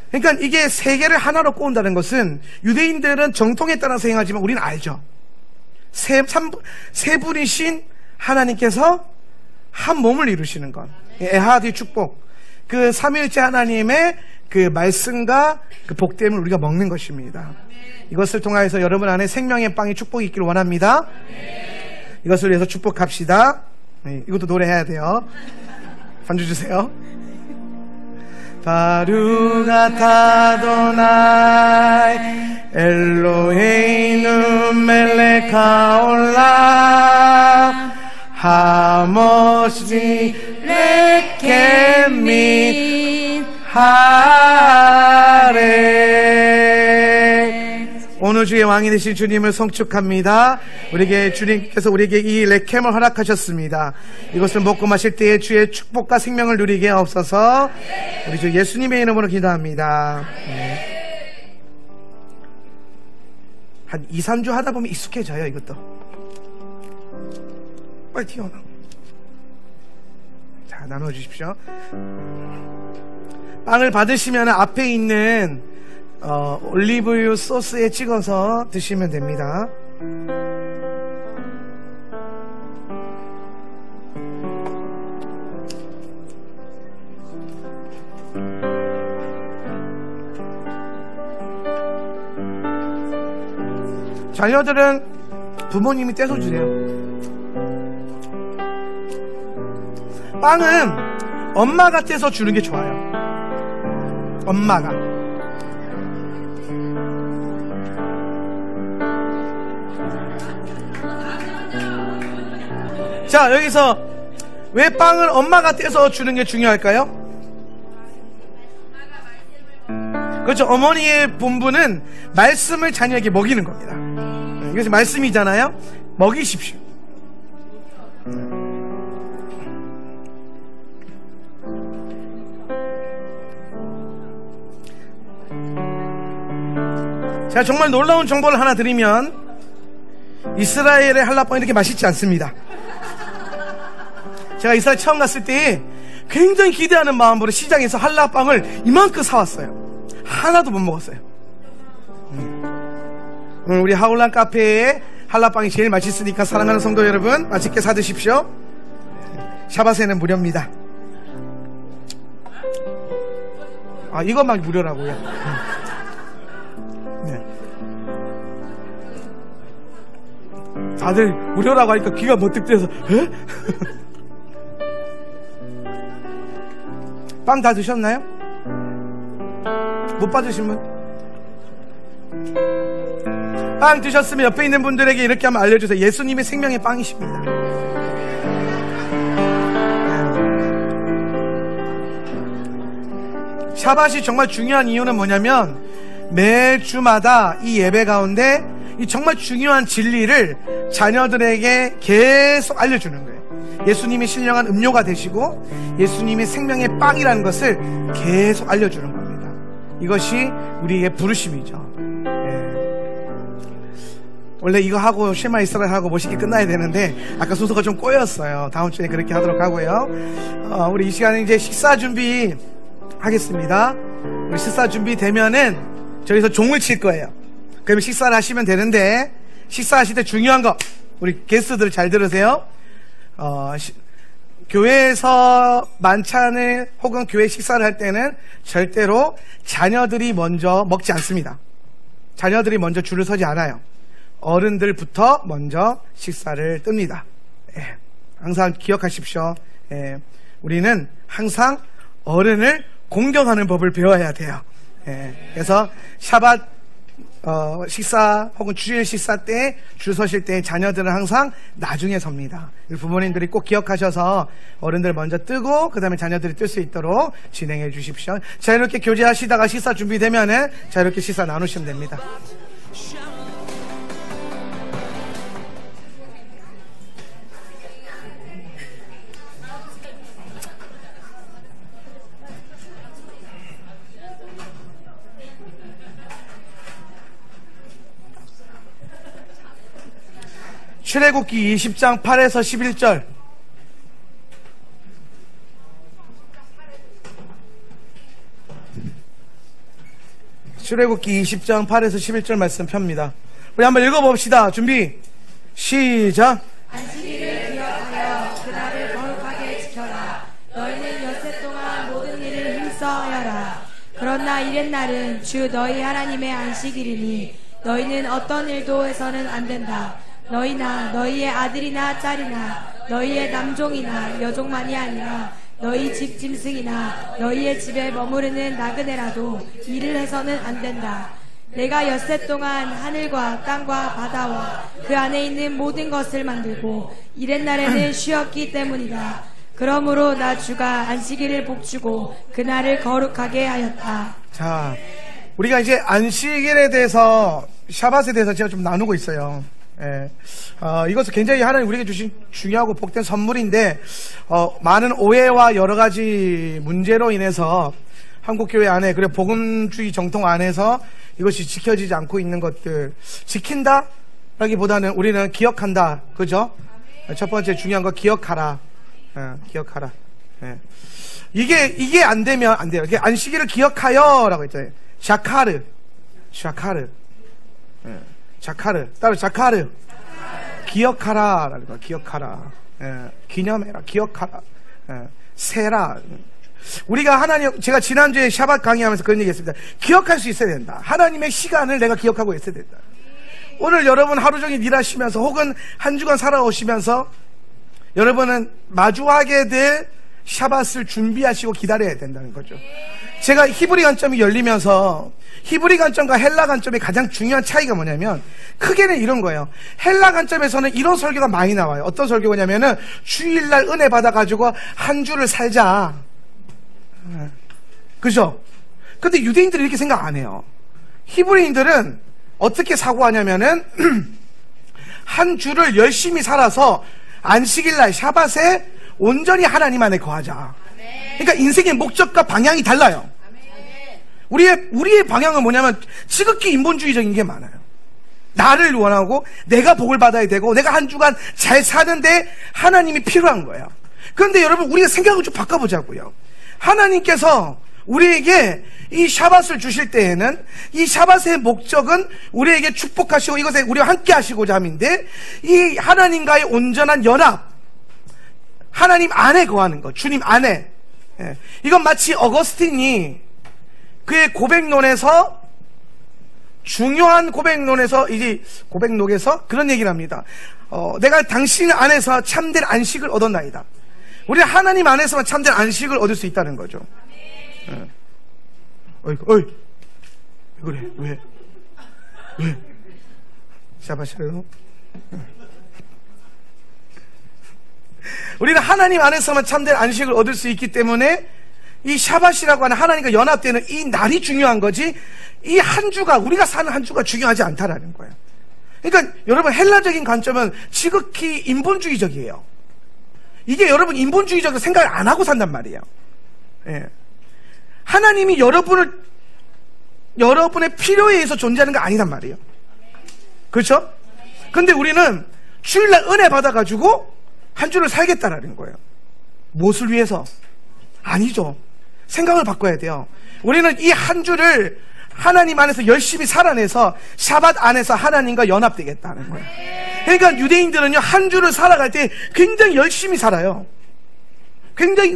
[SPEAKER 3] 그러니까 이게 세 개를 하나로 꼬은다는 것은 유대인들은 정통에 따라서 행하지만 우리는 알죠. 세 분이신 하나님께서 한 몸을 이루시는 것. 에하드의 축복. 그 삼위일체 하나님의 그 말씀과 그 복됨을 우리가 먹는 것입니다. 이것을 통하여서 여러분 안에 생명의 빵이 축복이 있기를 원합니다. 이것을 위해서 축복합시다. 이것도 노래해야 돼요. 반주 주세요. 바루가 타도나이 엘로헤이누 멜레카올라 하모시 레케미 하레. 오늘 주의 왕이 되신 주님을 성축합니다. 주님께서 우리에게 이 레켐을 허락하셨습니다. 이것을 먹고 마실 때에 주의 축복과 생명을 누리게 하옵소서. 우리 주 예수님의 이름으로 기도합니다. 한 2, 3주 하다 보면 익숙해져요. 이것도 빨리 튀어나와. 자, 나눠주십시오. 빵을 받으시면 앞에 있는 올리브유 소스에 찍어서 드시면 됩니다. 자녀들은 부모님이 떼서 주세요. 빵은 엄마가 떼서 주는 게 좋아요. 엄마가. 자, 여기서 왜 빵을 엄마가 떼서 주는 게 중요할까요? 그렇죠. 어머니의 본분은 말씀을 자녀에게 먹이는 겁니다. 이것이 말씀이잖아요. 먹이십시오. 제가 정말 놀라운 정보를 하나 드리면, 이스라엘의 한라빵이 이렇게 맛있지 않습니다. 제가 이스라엘 처음 갔을 때 굉장히 기대하는 마음으로 시장에서 한라빵을 이만큼 사왔어요. 하나도 못 먹었어요. 오늘 우리 하울란 카페에 한라빵이 제일 맛있으니까 사랑하는 성도 여러분, 맛있게 사드십시오. 샤바세는 무료입니다. 아, 이것만 무료라고요. 네. 다들 무료라고 하니까 귀가 번뜩대서 에? 빵 다 드셨나요? 못 받으신 분? 빵 드셨으면 옆에 있는 분들에게 이렇게 한번 알려주세요. 예수님의 생명의 빵이십니다. 샤밧이 정말 중요한 이유는 뭐냐면, 매주마다 이 예배 가운데 이 정말 중요한 진리를 자녀들에게 계속 알려주는 거예요. 예수님이 신령한 음료가 되시고 예수님의 생명의 빵이라는 것을 계속 알려주는 겁니다. 이것이 우리의 부르심이죠. 원래 이거 하고 쉐마 이스라엘 하고 멋있게 끝나야 되는데 아까 순서가 좀 꼬였어요. 다음 주에 그렇게 하도록 하고요. 우리 이 시간에 이제 식사 준비 하겠습니다. 우리 식사 준비 되면은 저기서 종을 칠 거예요. 그러면 식사를 하시면 되는데, 식사하실 때 중요한 거, 우리 게스트들 잘 들으세요. 교회에서 만찬을 혹은 교회 식사를 할 때는 절대로 자녀들이 먼저 먹지 않습니다. 자녀들이 먼저 줄을 서지 않아요. 어른들부터 먼저 식사를 뜹니다. 항상 기억하십시오. 우리는 항상 어른을 공경하는 법을 배워야 돼요. 그래서 샤밧 식사 혹은 주일 식사 때 줄 서실 때 자녀들은 항상 나중에 섭니다. 부모님들이 꼭 기억하셔서 어른들 먼저 뜨고 그 다음에 자녀들이 뜰 수 있도록 진행해 주십시오. 자, 이렇게 교제하시다가 식사 준비되면은 자, 이렇게 식사 나누시면 됩니다. 출애굽기 20장 8에서 11절. 출애굽기 20장 8에서 11절 말씀 펴입니다. 우리 한번 읽어봅시다. 준비 시작.
[SPEAKER 4] 안식일을 기억하여 그날을 거룩하게 지켜라. 너희는 엿새 동안 모든 일을 힘써하여라. 그러나 이튿날은 주 너희 하나님의 안식일이니 너희는 어떤 일도 해서는 안 된다. 너희나 너희의 아들이나 딸이나 너희의 남종이나 여종만이 아니라 너희 집 짐승이나 너희의 집에 머무르는 나그네라도 일을 해서는 안 된다. 내가 엿새 동안 하늘과 땅과 바다와 그 안에 있는 모든 것을 만들고 이튿날에는 쉬었기 때문이다. 그러므로 나 주가 안식일을 복주고 그날을 거룩하게 하였다.
[SPEAKER 3] 자, 우리가 이제 안식일에 대해서, 샤밧에 대해서 제가 좀 나누고 있어요. 예. 이것은 굉장히 하나님 우리에게 주신 중요하고 복된 선물인데, 많은 오해와 여러 가지 문제로 인해서 한국교회 안에, 그리고 복음주의 정통 안에서 이것이 지켜지지 않고 있는 것들, 지킨다? 라기보다는 우리는 기억한다. 그죠? 첫 번째 중요한 거 기억하라. 기억하라. 예. 이게 안 되면 안 돼요. 이게 안식일을 기억하여 라고 했잖아요. 자카르. 예. 자카르. 따로 자카르. 기억하라. 라는 거. 기억하라. 예. 기념해라. 기억하라. 예. 세라. 우리가 하나님, 제가 지난주에 샤밧 강의하면서 그런 얘기 했습니다. 기억할 수 있어야 된다. 하나님의 시간을 내가 기억하고 있어야 된다. 오늘 여러분 하루 종일 일하시면서 혹은 한 주간 살아오시면서 여러분은 마주하게 될 샤밧을 준비하시고 기다려야 된다는 거죠. 제가 히브리 관점이 열리면서 히브리 관점과 헬라 관점의 가장 중요한 차이가 뭐냐면 크게는 이런 거예요. 헬라 관점에서는 이런 설교가 많이 나와요. 어떤 설교냐면은 주일날 은혜 받아가지고 한 주를 살자. 그죠? 근데 유대인들은 이렇게 생각 안 해요. 히브리인들은 어떻게 사고하냐면은 한 주를 열심히 살아서 안식일날 샤밧에 온전히 하나님 안에 거하자. 그러니까 인생의 목적과 방향이 달라요. 우리의 방향은 뭐냐면 지극히 인본주의적인 게 많아요. 나를 원하고 내가 복을 받아야 되고 내가 한 주간 잘 사는데 하나님이 필요한 거예요. 그런데 여러분 우리가 생각을 좀 바꿔보자고요. 하나님께서 우리에게 이 샤밧을 주실 때에는 이 샤밧의 목적은 우리에게 축복하시고 이것에 우리와 함께 하시고자 함인데 이 하나님과의 온전한 연합, 하나님 안에 거하는 것, 주님 안에. 예. 이건 마치 어거스틴이 그의 고백론에서 중요한 고백론에서 이제 고백록에서 그런 얘기를 합니다. 내가 당신 안에서 참된 안식을 얻었나이다. 우리는 하나님 안에서만 참된 안식을 얻을 수 있다는 거죠. 예. 어이, 그래, 왜? 샤바샬롬. 우리는 하나님 안에서만 참된 안식을 얻을 수 있기 때문에 이 샤밧이라고 하는 하나님과 연합되는 이 날이 중요한 거지 이 한 주가 우리가 사는 한 주가 중요하지 않다라는 거예요. 그러니까 여러분 헬라적인 관점은 지극히 인본주의적이에요. 이게 여러분 인본주의적으로 생각을 안 하고 산단 말이에요. 예. 하나님이 여러분의 필요에 의해서 존재하는 거 아니란 말이에요. 그렇죠? 근데 우리는 주일날 은혜 받아가지고 한 주를 살겠다라는 거예요. 무엇을 위해서? 아니죠. 생각을 바꿔야 돼요. 우리는 이 한 주를 하나님 안에서 열심히 살아내서 샤밧 안에서 하나님과 연합되겠다는 거예요. 그러니까 유대인들은요 한 주를 살아갈 때 굉장히 열심히 살아요. 굉장히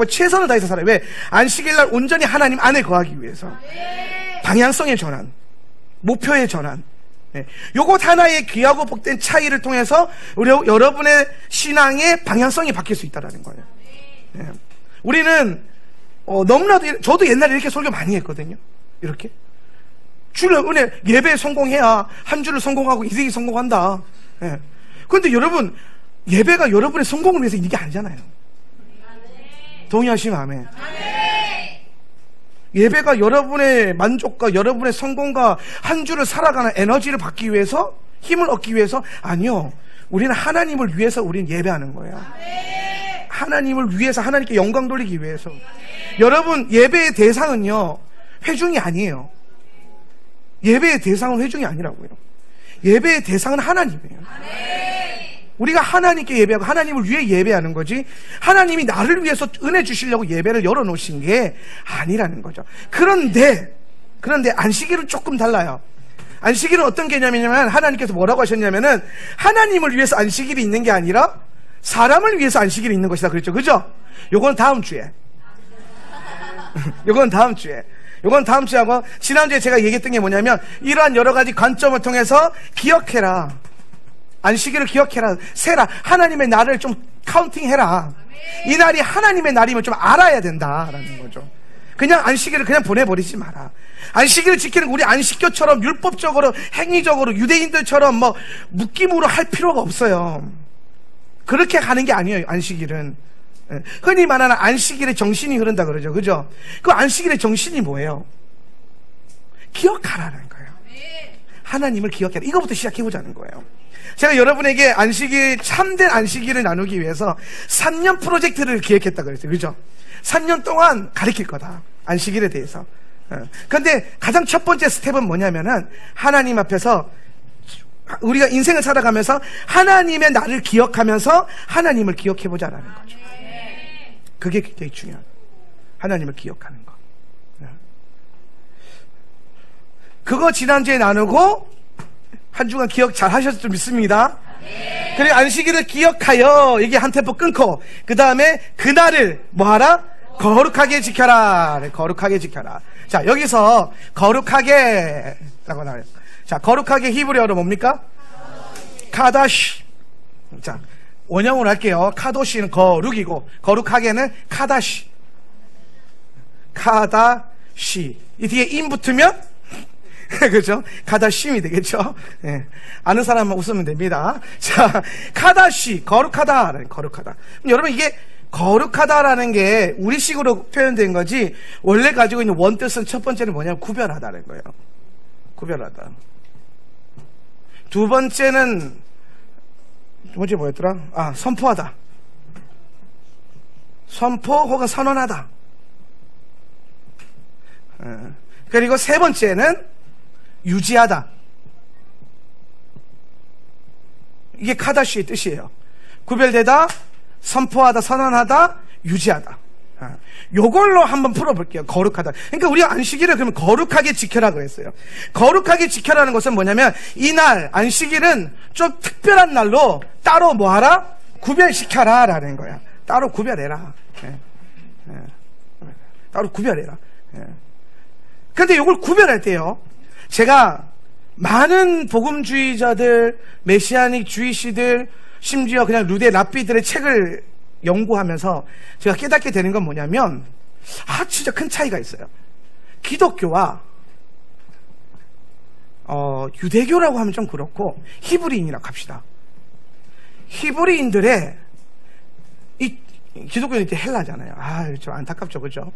[SPEAKER 3] 최선을 다해서 살아요. 왜? 안식일날 온전히 하나님 안에 거하기 위해서. 방향성의 전환, 목표의 전환. 요것 하나의 귀하고 복된 차이를 통해서 여러분의 신앙의 방향성이 바뀔 수 있다는 거예요. 우리는 너무나도 저도 옛날에 이렇게 설교 많이 했거든요. 이렇게 주일 은혜 예배에 성공해야 한 주를 성공하고 인생이 성공한다. 그런데 여러분 예배가 여러분의 성공을 위해서 있는 게 아니잖아요. 동의하시면 아멘. 예배가 여러분의 만족과 여러분의 성공과 한 주를 살아가는 에너지를 받기 위해서 힘을 얻기 위해서 아니요. 우리는 하나님을 위해서 우리는 예배하는 거예요. 하나님을 위해서 하나님께 영광 돌리기 위해서. 여러분 예배의 대상은요 회중이 아니에요. 예배의 대상은 회중이 아니라고요. 예배의 대상은 하나님이에요. 우리가 하나님께 예배하고 하나님을 위해 예배하는 거지, 하나님이 나를 위해서 은혜 주시려고 예배를 열어놓으신 게 아니라는 거죠. 그런데 안식일은 조금 달라요. 안식일은 어떤 개념이냐면, 하나님께서 뭐라고 하셨냐면은, 하나님을 위해서 안식일이 있는 게 아니라 사람을 위해서 안식일이 있는 것이다 그랬죠. 그죠? 요건 다음 주에. 요건 다음 주에 하고, 지난주에 제가 얘기했던 게 뭐냐면, 이러한 여러 가지 관점을 통해서 기억해라. 안식일을 기억해라. 세라. 하나님의 날을 좀 카운팅해라. 이 날이 하나님의 날임을 좀 알아야 된다라는 거죠. 그냥 안식일을 그냥 보내버리지 마라. 안식일을 지키는 거 우리 안식교처럼 율법적으로 행위적으로 유대인들처럼 뭐 묶임으로 할 필요가 없어요. 그렇게 가는 게 아니에요. 안식일은 흔히 말하는 안식일의 정신이 흐른다 그러죠. 그죠? 그 안식일의 정신이 뭐예요? 기억하라는 거예요. 하나님을 기억해라. 이거부터 시작해보자는 거예요. 제가 여러분에게 안식일, 참된 안식일을 나누기 위해서 3년 프로젝트를 기획했다 그랬어요. 그죠? 3년 동안 가르칠 거다. 안식일에 대해서. 근데 가장 첫 번째 스텝은 뭐냐면은, 하나님 앞에서 우리가 인생을 살아가면서 하나님의 나를 기억하면서 하나님을 기억해보자라는 거죠. 그게 굉장히 중요한, 하나님을 기억하는 거. 그거 지난주에 나누고 한 주간 기억 잘 하셨을 줄 믿습니다. 그리고 안식일을 기억하여, 이게 한 템포 끊고, 그 다음에 그날을 뭐하라? 거룩하게 지켜라. 거룩하게 지켜라. 자, 여기서 거룩하게 라고 나와요. 자, 거룩하게 히브리어로 뭡니까? 카다시. 자, 원형으로 할게요. 카도시는 거룩이고, 거룩하게는 카다시. 카다시. 이 뒤에 임 붙으면 그죠? 카다심이 되겠죠? 예. 아는 사람만 웃으면 됩니다. 자, 카다시, 거룩하다. 거룩하다. 여러분, 이게 거룩하다라는 게 우리식으로 표현된 거지, 원래 가지고 있는 원뜻은 첫 번째는 뭐냐면 구별하다는 거예요. 구별하다. 두 번째는 뭐였더라? 선포하다. 선포 혹은 선언하다. 그리고 세 번째는 유지하다. 이게 카다시의 뜻이에요. 구별되다, 선포하다, 선언하다, 유지하다. 요걸로 한번 풀어볼게요. 거룩하다. 그러니까 우리가 안식일을 그러면 거룩하게 지켜라 그랬어요. 거룩하게 지켜라는 것은 뭐냐면, 이날 안식일은 좀 특별한 날로 따로 뭐하라? 구별시켜라 라는 거야. 따로 구별해라. 따로 구별해라. 근데 요걸 구별할 때요, 제가 많은 복음주의자들, 메시아닉 주의시들, 심지어 그냥 루데 랍비들의 책을 연구하면서 제가 깨닫게 되는 건 뭐냐면, 진짜 큰 차이가 있어요. 기독교와 유대교라고 하면 좀 그렇고, 히브리인이라고 합시다. 히브리인들의 이 기독교는 이제 헬라잖아요. 좀 안타깝죠, 그죠?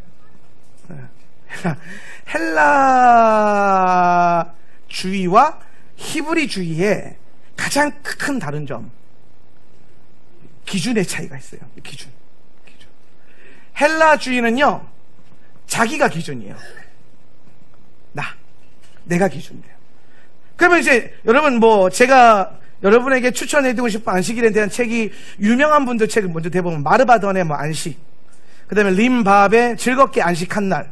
[SPEAKER 3] 헬라주의와 히브리주의의 가장 큰 다른 점, 기준의 차이가 있어요. 기준. 헬라주의는요, 자기가 기준이에요. 내가 기준이에요. 그러면 이제 여러분, 제가 여러분에게 추천해드리고 싶은 안식일에 대한 책이, 유명한 분들 책을 먼저 대보면 마르바던의 안식, 그 다음에 림밥의 즐겁게 안식한 날,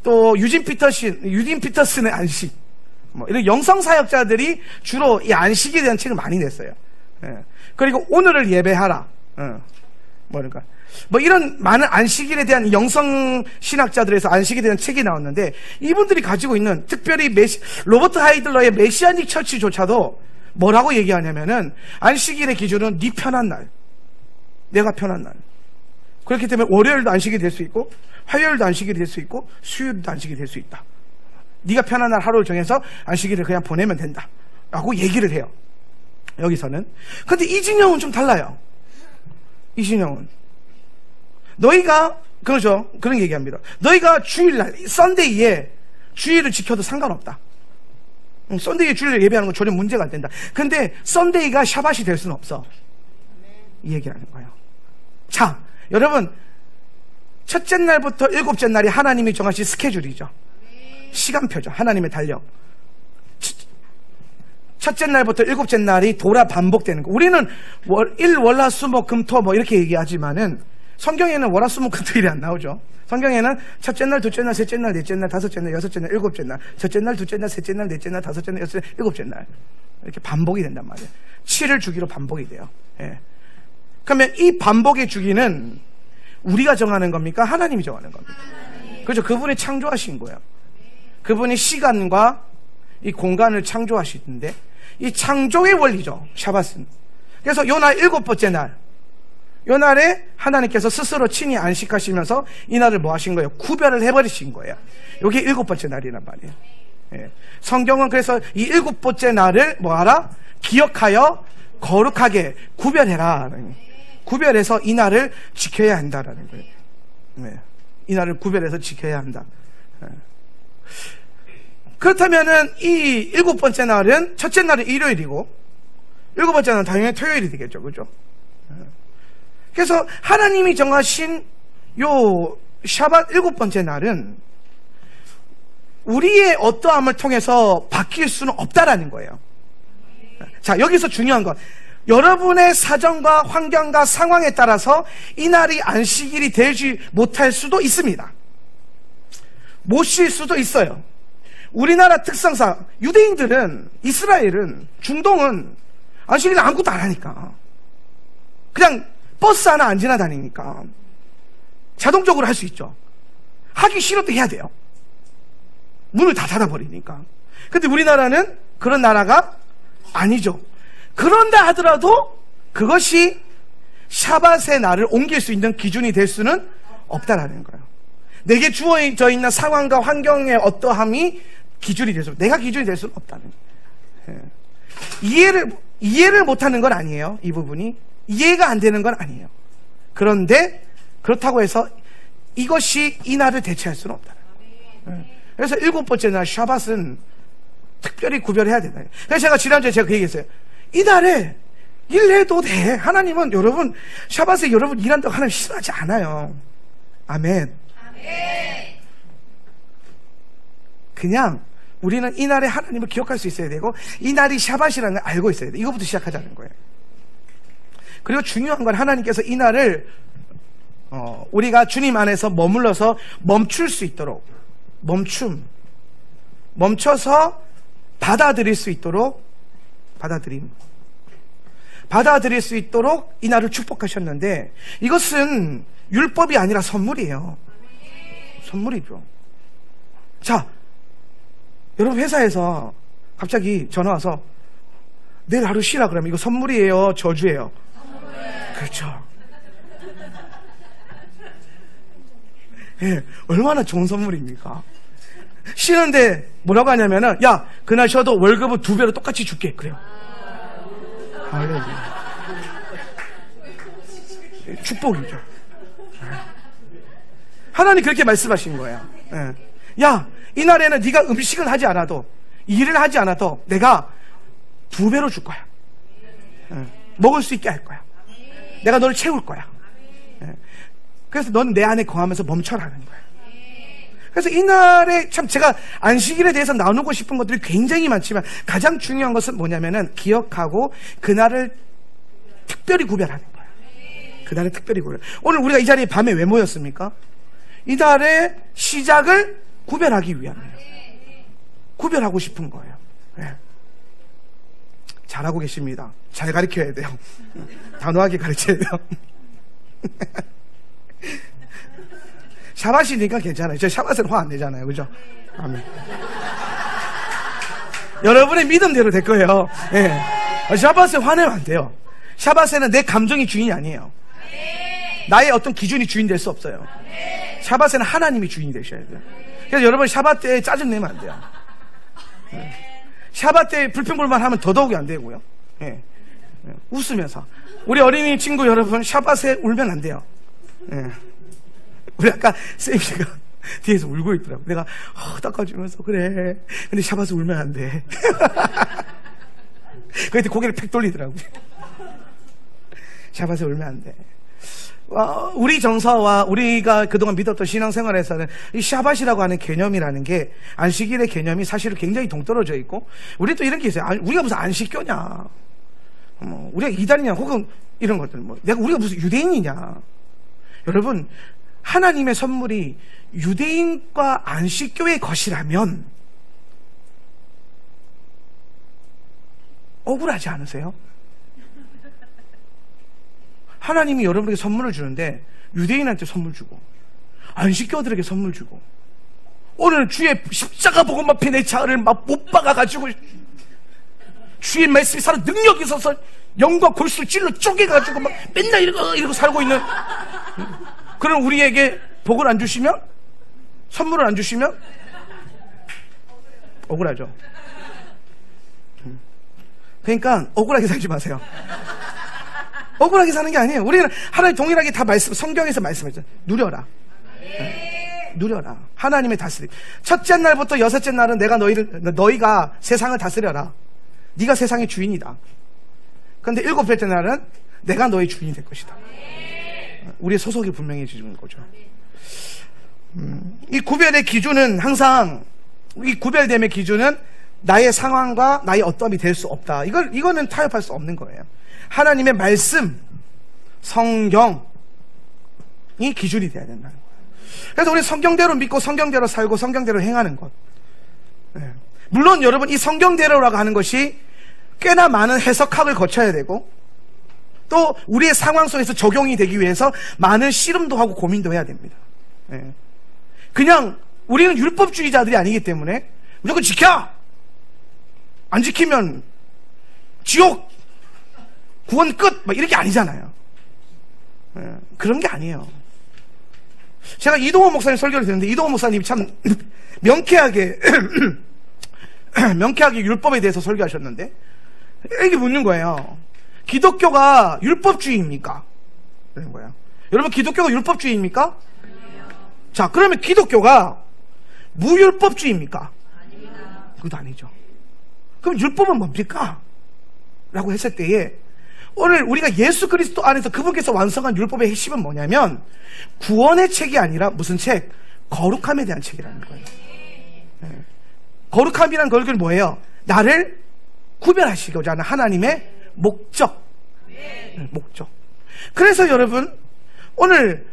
[SPEAKER 3] 또 유딘 피터슨의 안식, 이런 영성사역자들이 주로 이 안식에 대한 책을 많이 냈어요. 그리고 오늘을 예배하라, 이런 많은 안식일에 대한 영성신학자들에서 안식에 대한 책이 나왔는데, 이분들이 가지고 있는, 특별히 로버트 하이들러의 메시아닉 처치조차도 뭐라고 얘기하냐면은, 안식일의 기준은 네 편한 날, 내가 편한 날. 그렇기 때문에 월요일도 안식이 될 수 있고, 화요일도 안식이 될 수 있고, 수요일도 안식이 될 수 있다. 네가 편한 날 하루를 정해서 안식일을 그냥 보내면 된다 라고 얘기를 해요, 여기서는. 근데 이 진영은 좀 달라요. 이 진영은 너희가, 그러죠, 그런 얘기합니다. 너희가 주일날, 썬데이에 주일을 지켜도 상관없다. 썬데이에 주일을 예배하는 건 전혀 문제가 안 된다. 근데 썬데이가 샤밧이 될 수는 없어, 이 얘기하는 거예요. 자, 여러분, 첫째 날부터 일곱째 날이 하나님이 정하신 스케줄이죠. 시간표죠. 하나님의 달력. 첫째 날부터 일곱째 날이 돌아 반복되는 거. 우리는 일월화수목금토 뭐 이렇게 얘기하지만은 성경에는 월화수목금토일이 안 나오죠. 성경에는 첫째 날, 둘째 날, 셋째 날, 넷째 날, 다섯째 날, 여섯째 날, 일곱째 날, 첫째 날, 둘째 날, 셋째 날, 넷째 날, 다섯째 날, 여섯째 날, 일곱째 날 이렇게 반복이 된단 말이에요. 7을 주기로 반복이 돼요. 예. 그러면 이 반복의 주기는 우리가 정하는 겁니까? 하나님이 정하는 겁니까? 그렇죠. 그분이 창조하신 거예요. 그분이 시간과 이 공간을 창조하시는데 이 창조의 원리죠. 샤밧은. 그래서 요 날 일곱 번째 날, 요 날에 하나님께서 스스로 친히 안식하시면서 이 날을 뭐 하신 거예요? 구별을 해버리신 거예요. 요게 일곱 번째 날이란 말이에요. 예. 성경은 그래서 이 일곱 번째 날을 뭐하라? 기억하여 거룩하게 구별해라. 구별해서 이 날을 지켜야 한다라는 거예요. 예. 이 날을 구별해서 지켜야 한다. 예. 그렇다면은 이 일곱 번째 날은 첫째 날은 일요일이고 일곱 번째 날은 당연히 토요일이 되겠죠. 그죠? 그래서 하나님이 정하신 요 샤밧 일곱 번째 날은 우리의 어떠함을 통해서 바뀔 수는 없다라는 거예요. 자, 여기서 중요한 건 여러분의 사정과 환경과 상황에 따라서 이 날이 안식일이 되지 못할 수도 있습니다. 못 쉴 수도 있어요. 우리나라 특성상 유대인들은, 이스라엘은, 중동은 안식일에 아무것도 안 하니까 그냥 버스 하나 안 지나다니니까 자동적으로 할 수 있죠. 하기 싫어도 해야 돼요. 문을 다 닫아버리니까. 근데 우리나라는 그런 나라가 아니죠. 그런다 하더라도 그것이 샤밧의 날을 옮길 수 있는 기준이 될 수는 없다라는 거예요. 내게 주어져 있는 상황과 환경의 어떠함이 기준이 될 수, 내가 기준이 될 수는 없다는 거예요. 이해를 못하는 건 아니에요. 이 부분이 이해가 안 되는 건 아니에요. 그런데 그렇다고 해서 이것이 이 날을 대체할 수는 없다는 거예요. 그래서 일곱 번째 날 샤밧은 특별히 구별해야 된다. 그래서 제가 지난주에 제가 그 얘기했어요. 이 날에 일해도 돼. 하나님은 여러분 샤밧에 여러분 일한다고 하나님 싫어하지 않아요. 아멘. 그냥 우리는 이 날에 하나님을 기억할 수 있어야 되고 이 날이 샤밧이라는 걸 알고 있어야 돼. 이거부터 시작하자는 거예요. 그리고 중요한 건 하나님께서 이 날을 우리가 주님 안에서 머물러서 멈출 수 있도록 멈춰서 받아들일 수 있도록 받아들일 수 있도록 이 날을 축복하셨는데 이것은 율법이 아니라 선물이에요. 선물이죠. 자, 여러분 회사에서 갑자기 전화 와서 내일 하루 쉬라 그러면 이거 선물이에요? 저주예요? 그렇죠. 예, 얼마나 좋은 선물입니까? 쉬는데 뭐라고 하냐면은 야, 그날 쉬어도 월급은 2배로 똑같이 줄게. 그래요. 할렐루야. 축복이죠. 하나님 그렇게 말씀하신 거예요. 야, 이날에는 네가 음식을 하지 않아도 일을 하지 않아도 내가 2배로 줄 거야. 먹을 수 있게 할 거야. 내가 너를 채울 거야. 그래서 너는 내 안에 거하면서 멈춰라는 거야. 그래서 이날에 참 제가 안식일에 대해서 나누고 싶은 것들이 굉장히 많지만 가장 중요한 것은 뭐냐면은 기억하고 그날을 특별히 구별하는 거야. 그날을 특별히 구별. 오늘 우리가 이 자리에 밤에 왜 모였습니까? 이날의 시작을 구별하기 위함이에요. 구별하고 싶은 거예요. 네. 잘하고 계십니다. 잘 가르쳐야 돼요. 단호하게 가르쳐야 돼요. 샤밧이니까 괜찮아요. 저 샤밧은 화 안 내잖아요. 그죠? 아멘. 여러분의 믿음대로 될 거예요. 네. 샤밧에 화내면 안 돼요. 샤밧에는 내 감정이 주인이 아니에요. 나의 어떤 기준이 주인 될 수 없어요. 샤밧에는 하나님이 주인이 되셔야 돼요. 그래서 여러분 샤밧 때 짜증내면 안 돼요. 샤밧 때 불평불만 하면 더더욱이 안 되고요. 예. 웃으면서. 우리 어린이 친구 여러분 샤밧에 울면 안 돼요. 예. 우리 아까 쌤이가 뒤에서 울고 있더라고. 내가 닦아주면서 그래. 근데 샤밧에 울면 안 돼. 그때 고개를 팩 돌리더라고. 샤밧에 울면 안 돼. 우리 정서와 우리가 그동안 믿었던 신앙생활에서는 이 샤밧이라고 하는 개념이라는 게 안식일의 개념이 사실은 굉장히 동떨어져 있고, 우리 또 이런 게 있어요. 우리가 무슨 안식교냐, 우리가 이단이냐, 혹은 이런 것들, 우리가 무슨 유대인이냐. 여러분, 하나님의 선물이 유대인과 안식교의 것이라면 억울하지 않으세요? 하나님이 여러분에게 선물을 주는데 유대인한테 선물 주고 안식교들에게 선물 주고, 오늘 주의 십자가 복음 앞에 내 자아를 막 못 박아가지고 주의 말씀이 살아 능력이 있어서 영과 골수를 찔러 쪼개가지고 막 맨날 이러고 살고 있는 그런 우리에게 복을 안 주시면, 선물을 안 주시면 억울하죠. 그러니까 억울하게 살지 마세요. 억울하게 사는 게 아니에요. 우리는 하나님 동일하게 다 성경에서 말씀했죠. 누려라. 누려라. 하나님의 다스림. 첫째 날부터 여섯째 날은 너희가 세상을 다스려라. 네가 세상의 주인이다. 그런데 일곱째 날은 내가 너의 주인이 될 것이다. 우리의 소속이 분명히 해주는 거죠. 이 구별의 기준은 항상, 이 구별됨의 기준은 나의 상황과 나의 어떠함이 될 수 없다. 이거는 타협할 수 없는 거예요. 하나님의 말씀, 성경이 기준이 돼야 된다는 거예요. 그래서 우리 성경대로 믿고 성경대로 살고 성경대로 행하는 것. 물론 여러분, 이 성경대로라고 하는 것이 꽤나 많은 해석학을 거쳐야 되고, 또 우리의 상황 속에서 적용이 되기 위해서 많은 씨름도 하고 고민도 해야 됩니다. 그냥 우리는 율법주의자들이 아니기 때문에 무조건 지켜! 안 지키면 지옥! 구원 끝! 막 이런 게 아니잖아요. 그런 게 아니에요. 제가 이동호 목사님 설교를 듣는데, 이동호 목사님이 참 명쾌하게 율법에 대해서 설교하셨는데, 이렇게 묻는 거예요. 기독교가 율법주의입니까? 그런 거예요. 여러분, 기독교가 율법주의입니까? 자, 그러면 기독교가 무율법주의입니까? 그것도 아니죠. 그럼 율법은 뭡니까? 라고 했을 때에, 오늘 우리가 예수 그리스도 안에서 그분께서 완성한 율법의 핵심은 뭐냐면, 구원의 책이 아니라 무슨 책? 거룩함에 대한 책이라는 거예요. 거룩함이란 걸 뭐예요? 나를 구별하시고자 하는 하나님의 목적. 목적. 그래서 여러분, 오늘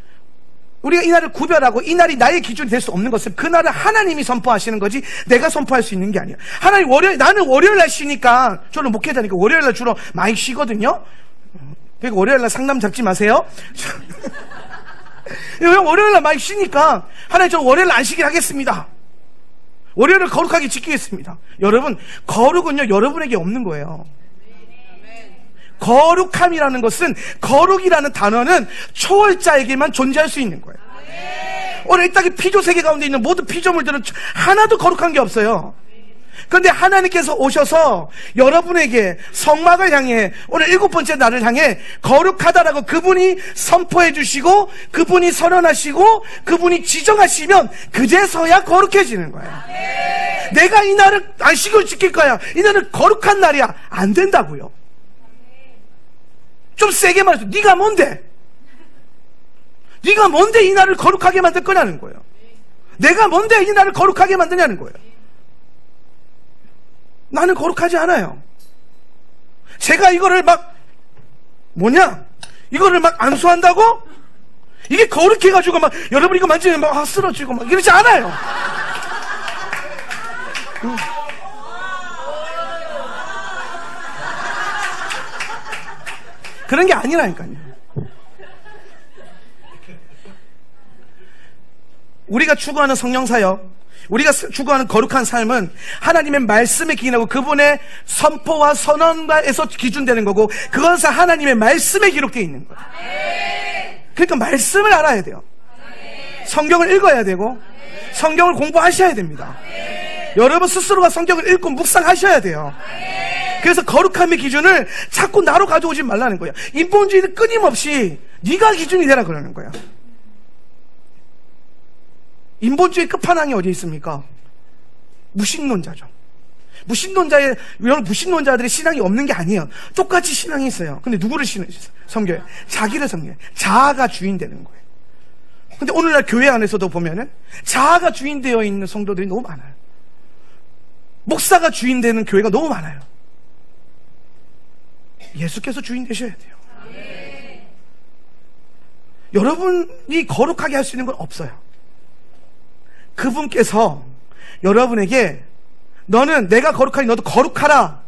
[SPEAKER 3] 우리가 이 날을 구별하고 이 날이 나의 기준이 될 수 없는 것은 그 날을 하나님이 선포하시는 거지 내가 선포할 수 있는 게 아니야. 하나님 나는 월요일 날 쉬니까, 저는 목회자니까 월요일 날 주로 많이 쉬거든요. 그러니까 월요일 날 상담 잡지 마세요. 월요일 날 많이 쉬니까 하나님, 저는 월요일 날 안 쉬게 하겠습니다. 월요일을 거룩하게 지키겠습니다. 여러분, 거룩은요 여러분에게 없는 거예요. 거룩함이라는 것은, 거룩이라는 단어는 초월자에게만 존재할 수 있는 거예요. 오늘 이 땅의 피조 세계 가운데 있는 모든 피조물들은 하나도 거룩한 게 없어요. 그런데 하나님께서 오셔서 여러분에게 성막을 향해, 오늘 7번째 날을 향해 거룩하다라고 그분이 선포해 주시고, 그분이 선언하시고, 그분이 지정하시면 그제서야 거룩해지는 거예요. 내가 이 날을 안식을 지킬 거야, 이 날은 거룩한 날이야, 안 된다고요. 좀 세게 말해서, 네가 뭔데? 네가 뭔데 이 날을 거룩하게 만들 거냐는 거예요. 내가 뭔데 이 날을 거룩하게 만드냐는 거예요. 나는 거룩하지 않아요. 제가 이거를 이거를 막 안수한다고? 이게 거룩해가지고 여러분 이거 만지면 쓰러지고 이러지 않아요. 그런 게 아니라니까요. 우리가 추구하는 성령사역, 우리가 추구하는 거룩한 삶은 하나님의 말씀에 기인하고 그분의 선포와 선언에서 기준되는 거고, 그것은 하나님의 말씀에 기록되어 있는 거예요. 그러니까 말씀을 알아야 돼요. 성경을 읽어야 되고, 성경을 공부하셔야 됩니다. 여러분 스스로가 성경을 읽고 묵상하셔야 돼요. 그래서 거룩함의 기준을 자꾸 나로 가져오지 말라는 거예요. 인본주의는 끊임없이 네가 기준이 되라 그러는 거예요. 인본주의 끝판왕이 어디 있습니까? 무신론자죠. 무신론자들이 신앙이 없는 게 아니에요. 똑같이 신앙이 있어요. 근데 누구를 섬겨요? 자기를 섬겨요. 자아가 주인 되는 거예요. 근데 오늘날 교회 안에서도 보면은 자아가 주인 되어 있는 성도들이 너무 많아요. 목사가 주인 되는 교회가 너무 많아요. 예수께서 주인 되셔야 돼요. 여러분이 거룩하게 할 수 있는 건 없어요. 그분께서 여러분에게 너는 내가 거룩하니 너도 거룩하라,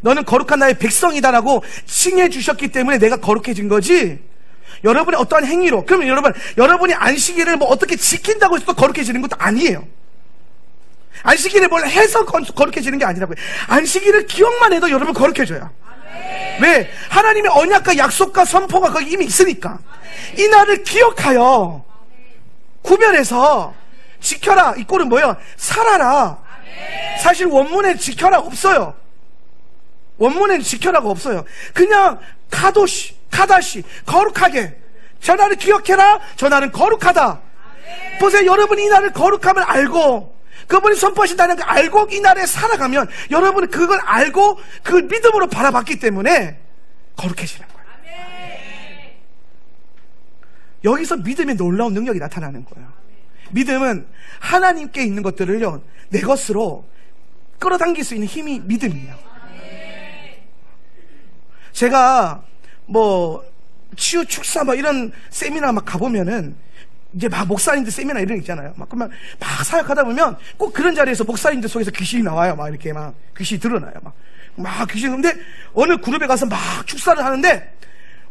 [SPEAKER 3] 너는 거룩한 나의 백성이다라고 칭해 주셨기 때문에 내가 거룩해진 거지, 여러분의 어떠한 행위로, 그러면 여러분이 안식일을 뭐 어떻게 지킨다고 해서 거룩해지는 것도 아니에요. 안식일에 뭘 해서 거룩해지는 게 아니라고요. 안식일을 기억만 해도 여러분 거룩해져요. 왜? 하나님의 언약과 약속과 선포가 거기 이미 있으니까. 이 날을 기억하여 구별해서 지켜라. 이 꼴은 뭐예요? 살아라. 사실 원문에 지켜라 없어요. 원문에는 지켜라가 없어요. 그냥 카다시 거룩하게, 저 날을 기억해라. 저 날은 거룩하다. 보세요. 여러분이 이 날을 거룩함을 알고 그분이 선포하신다는 걸 알고 이 날에 살아가면 여러분은 그걸 알고 그걸 믿음으로 바라봤기 때문에 거룩해지는 거예요. 여기서 믿음의 놀라운 능력이 나타나는 거예요. 믿음은 하나님께 있는 것들을요, 내 것으로 끌어당길 수 있는 힘이 믿음이에요. 제가 뭐 치유 축사 뭐 이런 세미나 막 가보면은 이제 막 목사님들 세미나 이런 거 있잖아요. 그러면 막 사역하다 보면 꼭 그런 자리에서 목사님들 속에서 귀신이 나와요. 막 이렇게 막 귀신이 드러나요. 막 귀신이. 근데 어느 그룹에 가서 막 축사를 하는데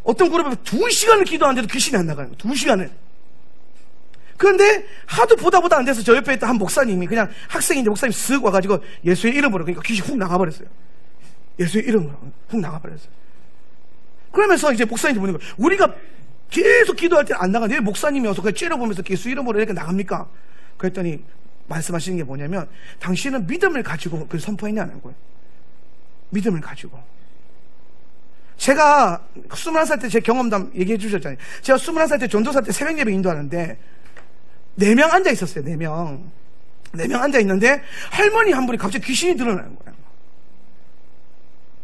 [SPEAKER 3] 어떤 그룹에 2시간을 기도하는데도 귀신이 안 나가요. 2시간을. 그런데 하도 보다 안 돼서 저 옆에 있던 한 목사님이 그냥 학생인데 목사님 쓱 와가지고 예수의 이름으로, 그러니까 귀신이 훅 나가버렸어요. 예수의 이름으로 훅 나가버렸어요. 그러면서 이제 목사님들 보는 거예요. 우리가 계속 기도할 때 안 나가는데 왜 목사님이 와서 그냥 째려보면서 예수 이름으로 이렇게 나갑니까? 그랬더니 말씀하시는 게 뭐냐면, 당신은 믿음을 가지고 그걸 선포했냐는 거예요. 믿음을 가지고. 제가 21살 때 제 경험담 얘기해 주셨잖아요. 제가 21살 때 전도사 때 새벽 예배 인도하는데 4명 앉아 있었어요. 4명 앉아 있는데 할머니 한 분이 갑자기 귀신이 드러나는 거예요.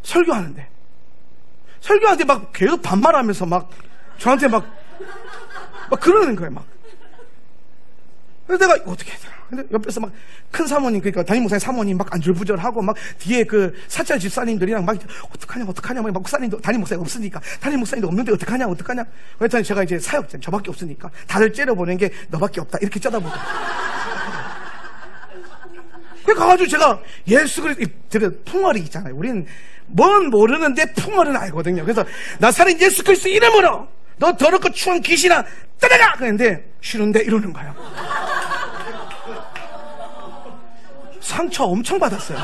[SPEAKER 3] 설교하는데 막 계속 반말하면서 막 저한테 막 그러는 거예요. 막. 그래서 내가 어떻게 해야 되나. 근데 옆에서 막 큰 사모님, 그러니까 담임 목사님 사모님 막 안절부절하고 막 뒤에 그 사찰 집사님들이랑 막 어떡하냐 막 목사님도 담임 목사님 없으니까, 담임 목사님도 없는데 어떡하냐 그랬더니 제가 이제 사역자 저밖에 없으니까 다들 째려보는 게 너밖에 없다 이렇게 쳐다보고. 그래 가가지고 제가 예수 그리스도 풍월이 있잖아요. 우리는 뭔 모르는데 풍월은 알거든요. 그래서 나사렛 예수 그리스도 이름으로 너 더럽고 추한 귀신아 떠나가! 그랬는데 싫은데 이러는 거예요. 상처 엄청 받았어요.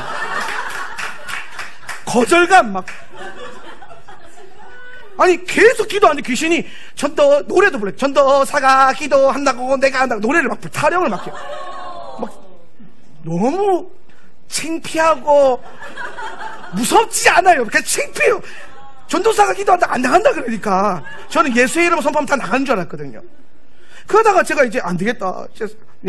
[SPEAKER 3] 거절감 막. 아니 계속 기도하는데 귀신이 전도 노래도 불러요. 전도사가 기도한다고 내가 한다고 노래를 막 타령을 막 해요. 막 너무 창피하고 무섭지 않아요. 그냥 창피해요. 전도사가 기도한다 안 나간다 그러니까 저는 예수의 이름으로 선포하면 다 나가는 줄 알았거든요. 그러다가 제가 이제 안 되겠다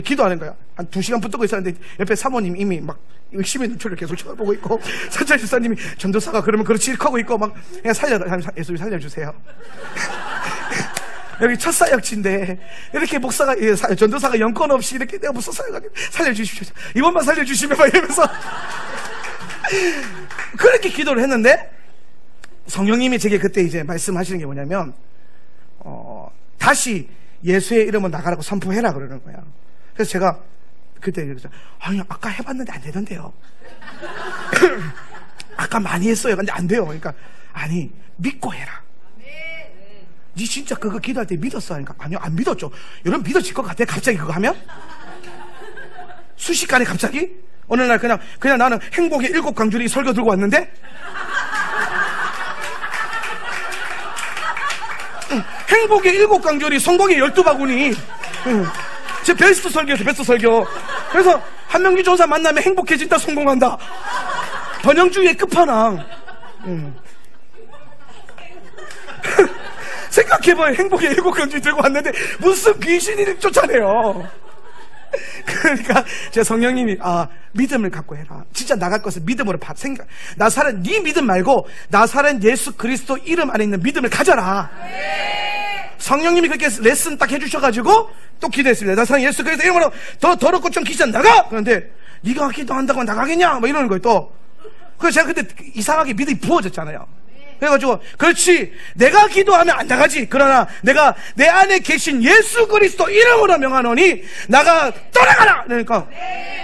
[SPEAKER 3] 기도하는 거야. 한 2시간 붙들고 있었는데 옆에 사모님 이미 막 의심의 눈초리를 계속 쳐다보고 있고 사찰 집사님이 전도사가 그러면 그렇지 이렇게 하고 있고 막 그냥 예수님 살려주세요. 여기 첫 사역지인데 이렇게 목사가 전도사가 연권 없이 이렇게 내가 무슨 사역을 살려주십시오. 이번만 살려주시면 막 이러면서 그렇게 기도를 했는데 성령님이 제게 그때 이제 말씀하시는 게 뭐냐면 다시 예수의 이름으로 나가라고 선포해라 그러는 거야. 그래서 제가 그때 그랬죠. 아니 아까 해봤는데 안 되던데요. 아까 많이 했어요. 근데 안 돼요. 그러니까 아니 믿고 해라. 니 진짜 그거 기도할 때 믿었어? 그러니까 아니요 안 믿었죠. 여러분 믿어질 것 같아요? 갑자기 그거 하면? 순식간에 갑자기? 어느 날 그냥 나는 행복의 7강줄이 설교 들고 왔는데 행복의 7강줄이 성공의 12바구니 제 베스트 설교였어요. 베스트 설교. 그래서 한명기 전사 만나면 행복해진다 성공한다 번영주의의 끝판왕. 생각해봐요. 행복의 7강줄이 들고 왔는데 무슨 귀신이 쫓아내요. 그러니까 제 성령님이 믿음을 갖고 해라. 진짜 나갈 것을 믿음으로 생각. 나사렛 네 믿음 말고 나사렛 예수 그리스도 이름 안에 있는 믿음을 가져라. 성령님이 그렇게 레슨 딱 해주셔가지고 또 기도했습니다. 나사렛 예수 그리스도 이름으로 더 더럽고 좀 귀신 나가. 그런데 네가 기도한다고 나가겠냐? 뭐 이러는 거예요 또. 그래서 제가 그때 이상하게 믿음이 부어졌잖아요. 그래가지고 그렇지 내가 기도하면 안 나가지. 그러나 내가 내 안에 계신 예수 그리스도 이름으로 명하노니 나가 떠나가라. 그러니까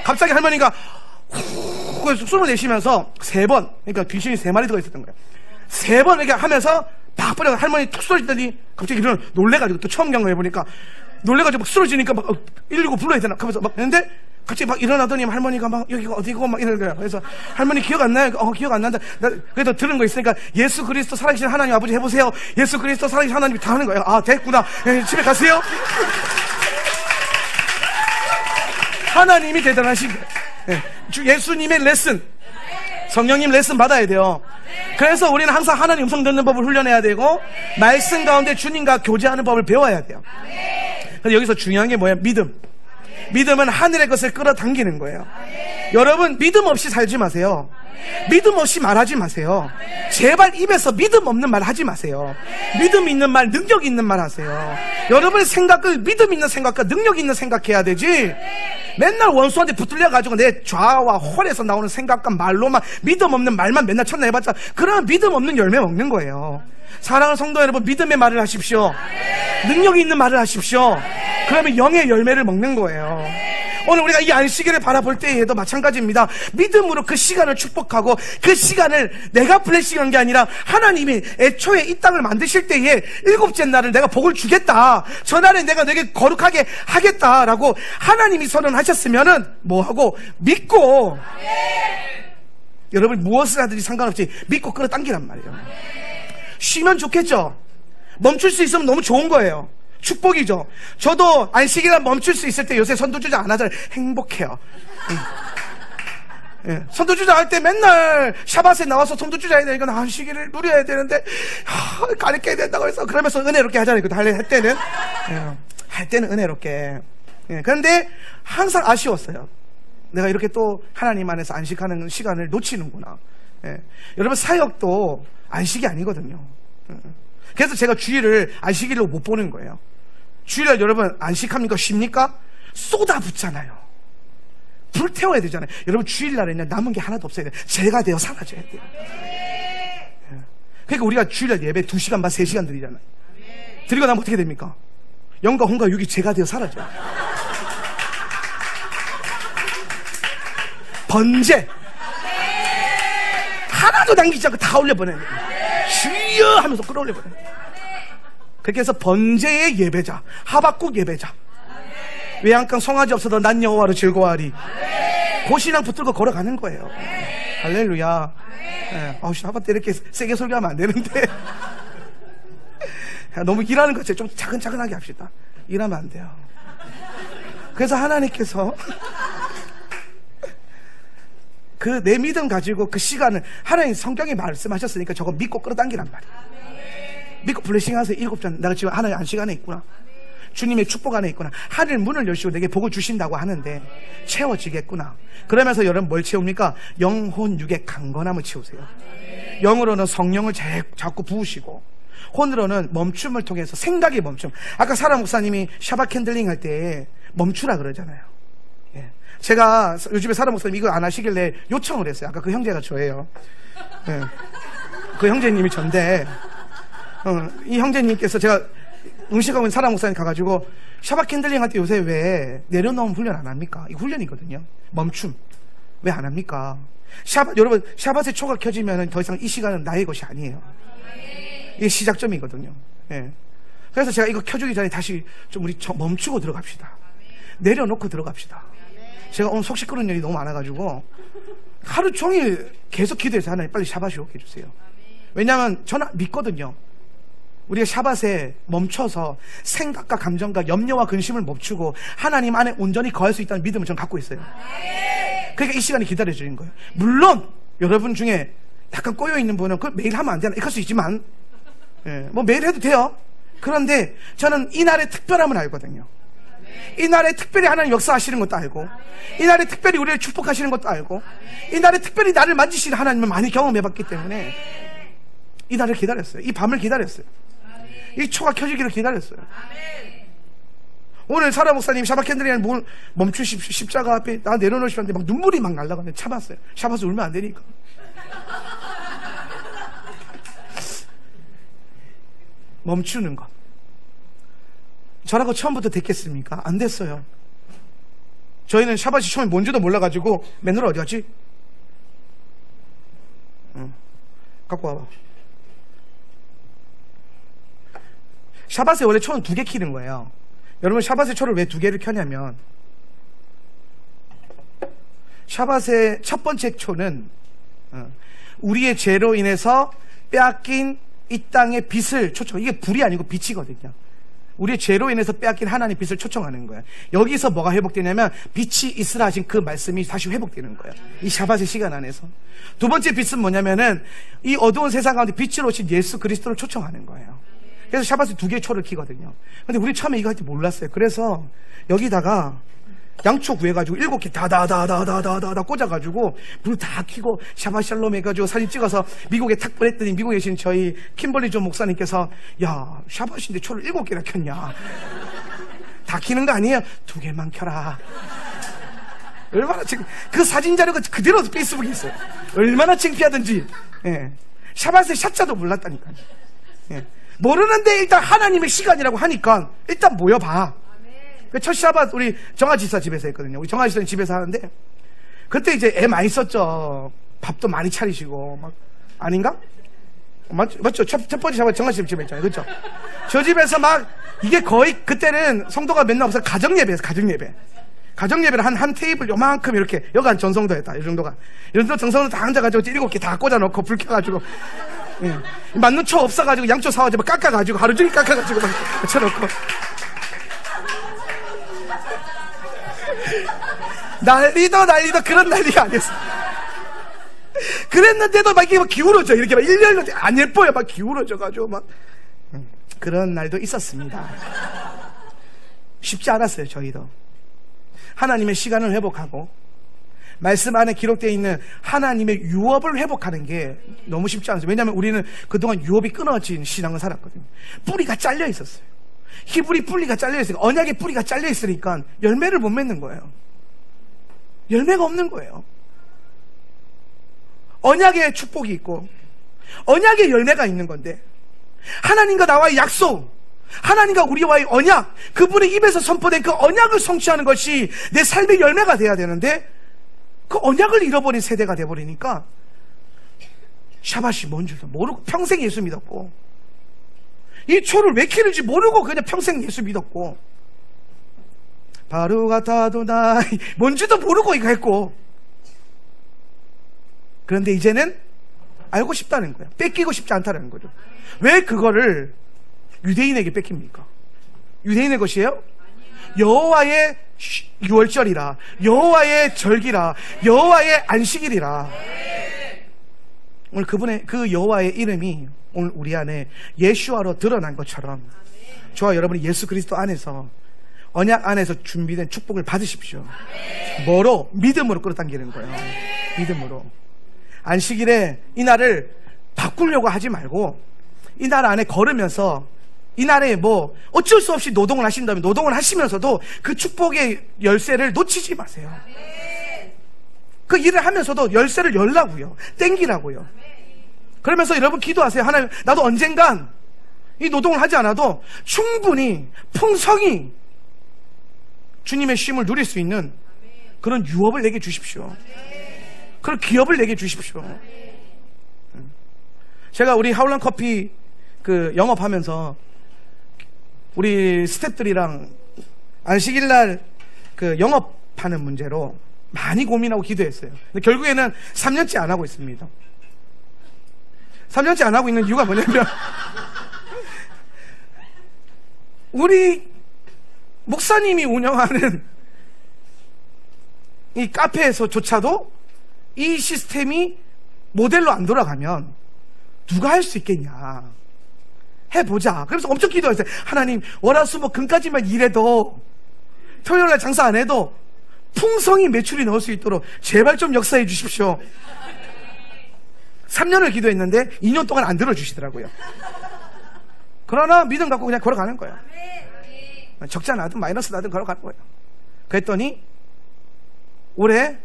[SPEAKER 3] 갑자기 할머니가 후 숨을 내쉬면서 3번, 그러니까 귀신이 3마리 들어있었던 거예요. 3번 이렇게 하면서 막 버려. 할머니 툭 쓰러지더니 갑자기 놀래가지고 또 처음 경험해 보니까 놀래가지고 막 쓰러지니까 막 119 불러야 되나 하면서 막 했는데 갑자기 막 일어나더니 할머니가 막 여기가 어디고 막 이러는 거예요. 그래서 할머니 기억 안 나요? 기억 안 난다. 그래도 들은 거 있으니까 예수 그리스도 살아계신 하나님 아버지 해보세요. 예수 그리스도 살아계신 하나님이 다 하는 거예요. 됐구나. 집에 가세요. 하나님이 대단하신 거예요. 예수님의 레슨, 성령님 레슨 받아야 돼요. 그래서 우리는 항상 하나님 음성 듣는 법을 훈련해야 되고 말씀 가운데 주님과 교제하는 법을 배워야 돼요. 그래서 여기서 중요한 게 뭐예요? 믿음은 하늘의 것을 끌어당기는 거예요. 여러분 믿음 없이 살지 마세요. 믿음 없이 말하지 마세요. 제발 입에서 믿음 없는 말 하지 마세요. 믿음 있는 말, 능력 있는 말 하세요. 여러분의 생각을 믿음 있는 생각과 능력 있는 생각해야 되지. 맨날 원수한테 붙들려가지고 내 좌와 홀에서 나오는 생각과 말로만 믿음 없는 말만 맨날 쳐내봤자 그러면 믿음 없는 열매 먹는 거예요. 사랑하는 성도 여러분, 믿음의 말을 하십시오. 능력이 있는 말을 하십시오. 그러면 영의 열매를 먹는 거예요. 오늘 우리가 이 안식일을 바라볼 때에도 마찬가지입니다. 믿음으로 그 시간을 축복하고 그 시간을 내가 블레싱한 게 아니라 하나님이 애초에 이 땅을 만드실 때에 7째 날을 내가 복을 주겠다, 저 날에 내가 너에게 거룩하게 하겠다라고 하나님이 선언하셨으면은 뭐하고 믿고, 여러분 무엇을 하든지 상관없이 믿고 끌어당기란 말이에요. 쉬면 좋겠죠. 멈출 수 있으면 너무 좋은 거예요. 축복이죠. 저도 안식일날 멈출 수 있을 때 요새 선도주자 안 하잖아요. 행복해요. 선도주자 할 때 맨날 샤밧에 나와서 선도주자 해야 되니까 안식일을 누려야 되는데 가르쳐야 된다고 해서 그러면서 은혜롭게 하잖아요. 할 때는 은혜롭게. 그런데 항상 아쉬웠어요. 내가 이렇게 또 하나님 안에서 안식하는 시간을 놓치는구나. 여러분 사역도 안식이 아니거든요. 그래서 제가 주일을 안식일로 못 보는 거예요. 주일날 여러분 안식합니까? 쉽니까? 쏟아붓잖아요. 불태워야 되잖아요. 여러분 주일날에는 남은 게 하나도 없어야 돼요. 제가 되어 사라져야 돼요. 그러니까 우리가 주일날 예배 2시간 반 3시간 드리잖아요. 드리고 나면 어떻게 됩니까? 영과 혼과 육이 제가 되어 사라져요. 번제 하나도 남기지 않고 다 올려보내요. 주여 하면서 끌어올려보내요. 그렇게 해서 번제의 예배자, 하박국 예배자, 외양간 송아지 없어도 난 여호와로 즐거워하리, 고신앙 붙들고 걸어가는 거예요. 할렐루야. 하박 때 이렇게 세게 설교하면 안 되는데 너무 일하는 것 같아요. 좀 차근차근하게 합시다. 일하면 안 돼요. 그래서 하나님께서 그 내 믿음 가지고 그 시간을, 하나님 성경에 말씀하셨으니까 저거 믿고 끌어당기란 말이에요. 믿고 블레싱 하세요. 7잔 내가 지금 하나님 안식 안에 있구나, 주님의 축복 안에 있구나, 하늘 문을 여시고 내게 복을 주신다고 하는데 채워지겠구나. 그러면서 여러분 뭘 채웁니까? 영혼 육의 강건함을 채우세요. 영으로는 성령을 자꾸 부으시고, 혼으로는 멈춤을 통해서 생각의 멈춤. 아까 사라 목사님이 샤밧 캔들링 할 때 멈추라 그러잖아요. 제가 요즘에 사라 목사님 이거 안 하시길래 요청을 했어요. 아까 그 형제가 저예요. 그 형제님이 전데, 이 형제님께서 제가 음식하고 있는 사라 목사님 가가지고 샤밧 캔들링 할 때 요새 왜 내려놓음 훈련 안 합니까? 이거 훈련이거든요. 멈춤 왜 안 합니까? 여러분 샤밧의 초가 켜지면 더 이상 이 시간은 나의 것이 아니에요. 이게 시작점이거든요. 그래서 제가 이거 켜주기 전에 다시 좀 우리 멈추고 들어갑시다. 내려놓고 들어갑시다. 제가 오늘 속 시끄러운 일이 너무 많아가지고 하루 종일 계속 기도해서 하나님 빨리 샤밧이 오게 해주세요. 왜냐하면 저는 믿거든요. 우리가 샤밧에 멈춰서 생각과 감정과 염려와 근심을 멈추고 하나님 안에 온전히 거할 수 있다는 믿음을 저는 갖고 있어요. 그러니까 이 시간이 기다려지는 거예요. 물론 여러분 중에 약간 꼬여있는 분은 그걸 매일 하면 안 되나 이럴 수 있지만, 뭐 매일 해도 돼요. 그런데 저는 이날의 특별함을 알거든요. 이날에 특별히 하나님 역사하시는 것도 알고, 이날에 특별히 우리를 축복하시는 것도 알고, 이날에 특별히 나를 만지시는 하나님을 많이 경험해봤기 때문에 이날을 기다렸어요. 이 밤을 기다렸어요. 이 초가 켜지기를 기다렸어요. 오늘 사라 목사님 샤바캔들이랑 멈추십시오, 십자가 앞에 나 내려놓으시오 하는데 막 눈물이 막 날라가는데 참았어요. 참아서 울면 안 되니까. 멈추는 것. 저라고 처음부터 됐겠습니까? 안 됐어요. 저희는 샤바시 처음에 뭔지도 몰라가지고 맨날 어디 갔지? 갖고 와봐. 샤바스에 원래 초는 2개 켜는 거예요. 여러분, 샤바스의 초를 왜 2개를 켜냐면, 샤바스의 첫 번째 초는 우리의 죄로 인해서 빼앗긴 이 땅의 빛을 초청, 이게 불이 아니고 빛이거든요. 우리의 죄로 인해서 빼앗긴 하나님의 빛을 초청하는 거예요. 여기서 뭐가 회복되냐면 빛이 있으라 하신 그 말씀이 다시 회복되는 거예요. 이 샤바스의 시간 안에서. 두 번째 빛은 뭐냐면은 이 어두운 세상 가운데 빛으로 오신 예수 그리스도를 초청하는 거예요. 그래서 샤바스 2개의 초를 켜거든요. 근데 우리 처음에 이거 할 줄 몰랐어요. 그래서 여기다가 양초 구해가지고 7개 다다다다다다다 꽂아가지고 불 다 켜고 샤바샬롬 해가지고 사진 찍어서 미국에 탁 보냈더니 미국에 계신 저희 킴벌리 존 목사님께서, 야, 샤바신데 초를 7개나 켰냐, 다 켜는 거 아니에요? 2개만 켜라. 얼마나 그 사진 자료가 그대로 페이스북에 있어요. 얼마나 창피하든지. 예. 샤바스의 샷자도 몰랐다니까요. 예. 모르는데 일단 하나님의 시간이라고 하니까 일단 모여봐. 첫 샤bat 우리 정아지사 집에서 했거든요. 우리 정아지사 집에서 하는데 그때 이제 애 많이 썼죠. 밥도 많이 차리시고 막. 아닌가? 맞죠? 첫 번째 샤bat 정아지사 집에 했잖아요. 그렇죠? 저 집에서 막 이게 거의 그때는 성도가 맨날 없어서 가정예배였어요. 가정예배를 한 테이블 요만큼 이렇게 여간 전성도였다. 이 정도가. 이 정도 정성도 다 앉아가지고 7개 다 꽂아놓고 불 켜가지고, 예. 맞는 초 없어가지고 양초 사와가지고 깎아가지고 하루 종일 깎아가지고 막 쳐놓고. 난리도 그런 난리가 아니었어. 그랬는데도 막 이렇게 막 기울어져. 이렇게 막 1년도 안 예뻐요. 막 기울어져가지고 막. 그런 날도 있었습니다. 쉽지 않았어요. 저희도 하나님의 시간을 회복하고 말씀 안에 기록되어 있는 하나님의 유업을 회복하는 게 너무 쉽지 않았어요. 왜냐하면 우리는 그동안 유업이 끊어진 신앙을 살았거든요. 뿌리가 잘려 있었어요. 히브리 뿌리가 잘려 있으니까, 언약의 뿌리가 잘려 있으니까 열매를 못 맺는 거예요. 열매가 없는 거예요. 언약의 축복이 있고 언약의 열매가 있는 건데, 하나님과 나와의 약속, 하나님과 우리와의 언약, 그분의 입에서 선포된 그 언약을 성취하는 것이 내 삶의 열매가 돼야 되는데, 그 언약을 잃어버린 세대가 돼버리니까 샤밧이 뭔 줄도 모르고 평생 예수 믿었고, 이 초를 왜 키는지 모르고 그냥 평생 예수 믿었고, 바루가타도 나이 뭔지도 모르고 이거 했고, 그런데 이제는 알고 싶다는 거예요. 뺏기고 싶지 않다는 거죠. 왜 그거를 유대인에게 뺏깁니까? 유대인의 것이에요? 여호와의 유월절이라, 여호와의 절기라, 여호와의 안식일이라. 오늘 그분의 그 여호와의 이름이 오늘 우리 안에 예수아로 드러난 것처럼 저와 여러분이 예수 그리스도 안에서, 언약 안에서 준비된 축복을 받으십시오. 뭐로? 믿음으로 끌어당기는 거예요. 믿음으로. 안식일에 이 날을 바꾸려고 하지 말고 이 날 안에 걸으면서, 이 날에 뭐 어쩔 수 없이 노동을 하신다면 노동을 하시면서도 그 축복의 열쇠를 놓치지 마세요. 그 일을 하면서도 열쇠를 열라고요. 땡기라고요. 그러면서 여러분 기도하세요. 하나님, 나도 언젠간 이 노동을 하지 않아도 충분히 풍성히 주님의 쉼을 누릴 수 있는 그런 유업을 내게 주십시오. 그런 기업을 내게 주십시오. 제가 우리 하울란 커피 그 영업하면서 우리 스태프들이랑 안식일날 그 영업하는 문제로 많이 고민하고 기도했어요. 근데 결국에는 3년째 안 하고 있습니다. 3년째 안 하고 있는 이유가 뭐냐면 우리 목사님이 운영하는 이 카페에서조차도 이 시스템이 모델로 안 돌아가면 누가 할 수 있겠냐, 해보자. 그래서 엄청 기도했어요. 하나님, 월화수목 금까지만 일해도 토요일날 장사 안 해도 풍성히 매출이 나올 수 있도록 제발 좀 역사해 주십시오. 3년을 기도했는데 2년 동안 안 들어주시더라고요. 그러나 믿음 갖고 그냥 걸어가는 거예요. 적자 나든 마이너스 나든 걸어갈 거예요. 그랬더니 올해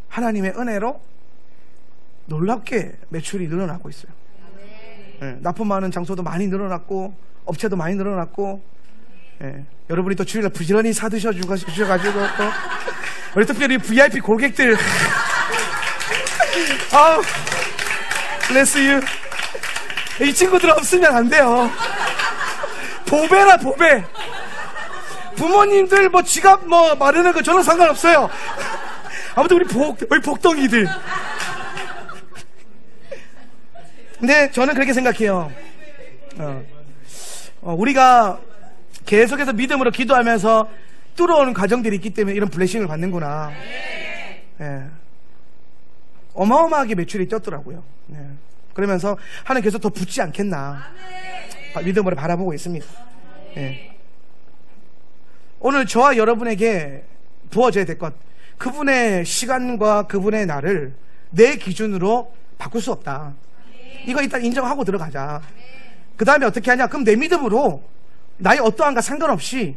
[SPEAKER 3] 하나님의 은혜로 놀랍게 매출이 늘어나고 있어요. 납품하는 장소도 많이 늘어났고 업체도 많이 늘어났고, 여러분이 또 주일날 부지런히 사드셔 주셔가지고 또 우리 특별히 VIP 고객들 아우 bless you. 이 친구들 없으면 안 돼요. 보배라 보배. 부모님들 뭐 지갑 뭐 마르는 거 저는 상관없어요. 아무튼 우리 복덩이들. 근데 저는 그렇게 생각해요. 우리가 계속해서 믿음으로 기도하면서 뚫어오는 과정들이 있기 때문에 이런 블레싱을 받는구나. 어마어마하게 매출이 뛰었더라고요. 그러면서 하나님 계속 더 붙지 않겠나 믿음으로 바라보고 있습니다. 오늘 저와 여러분에게 부어져야 될 것, 그분의 시간과 그분의 날을 내 기준으로 바꿀 수 없다. 이거 일단 인정하고 들어가자. 그 다음에 어떻게 하냐? 그럼 내 믿음으로 나의 어떠한가 상관없이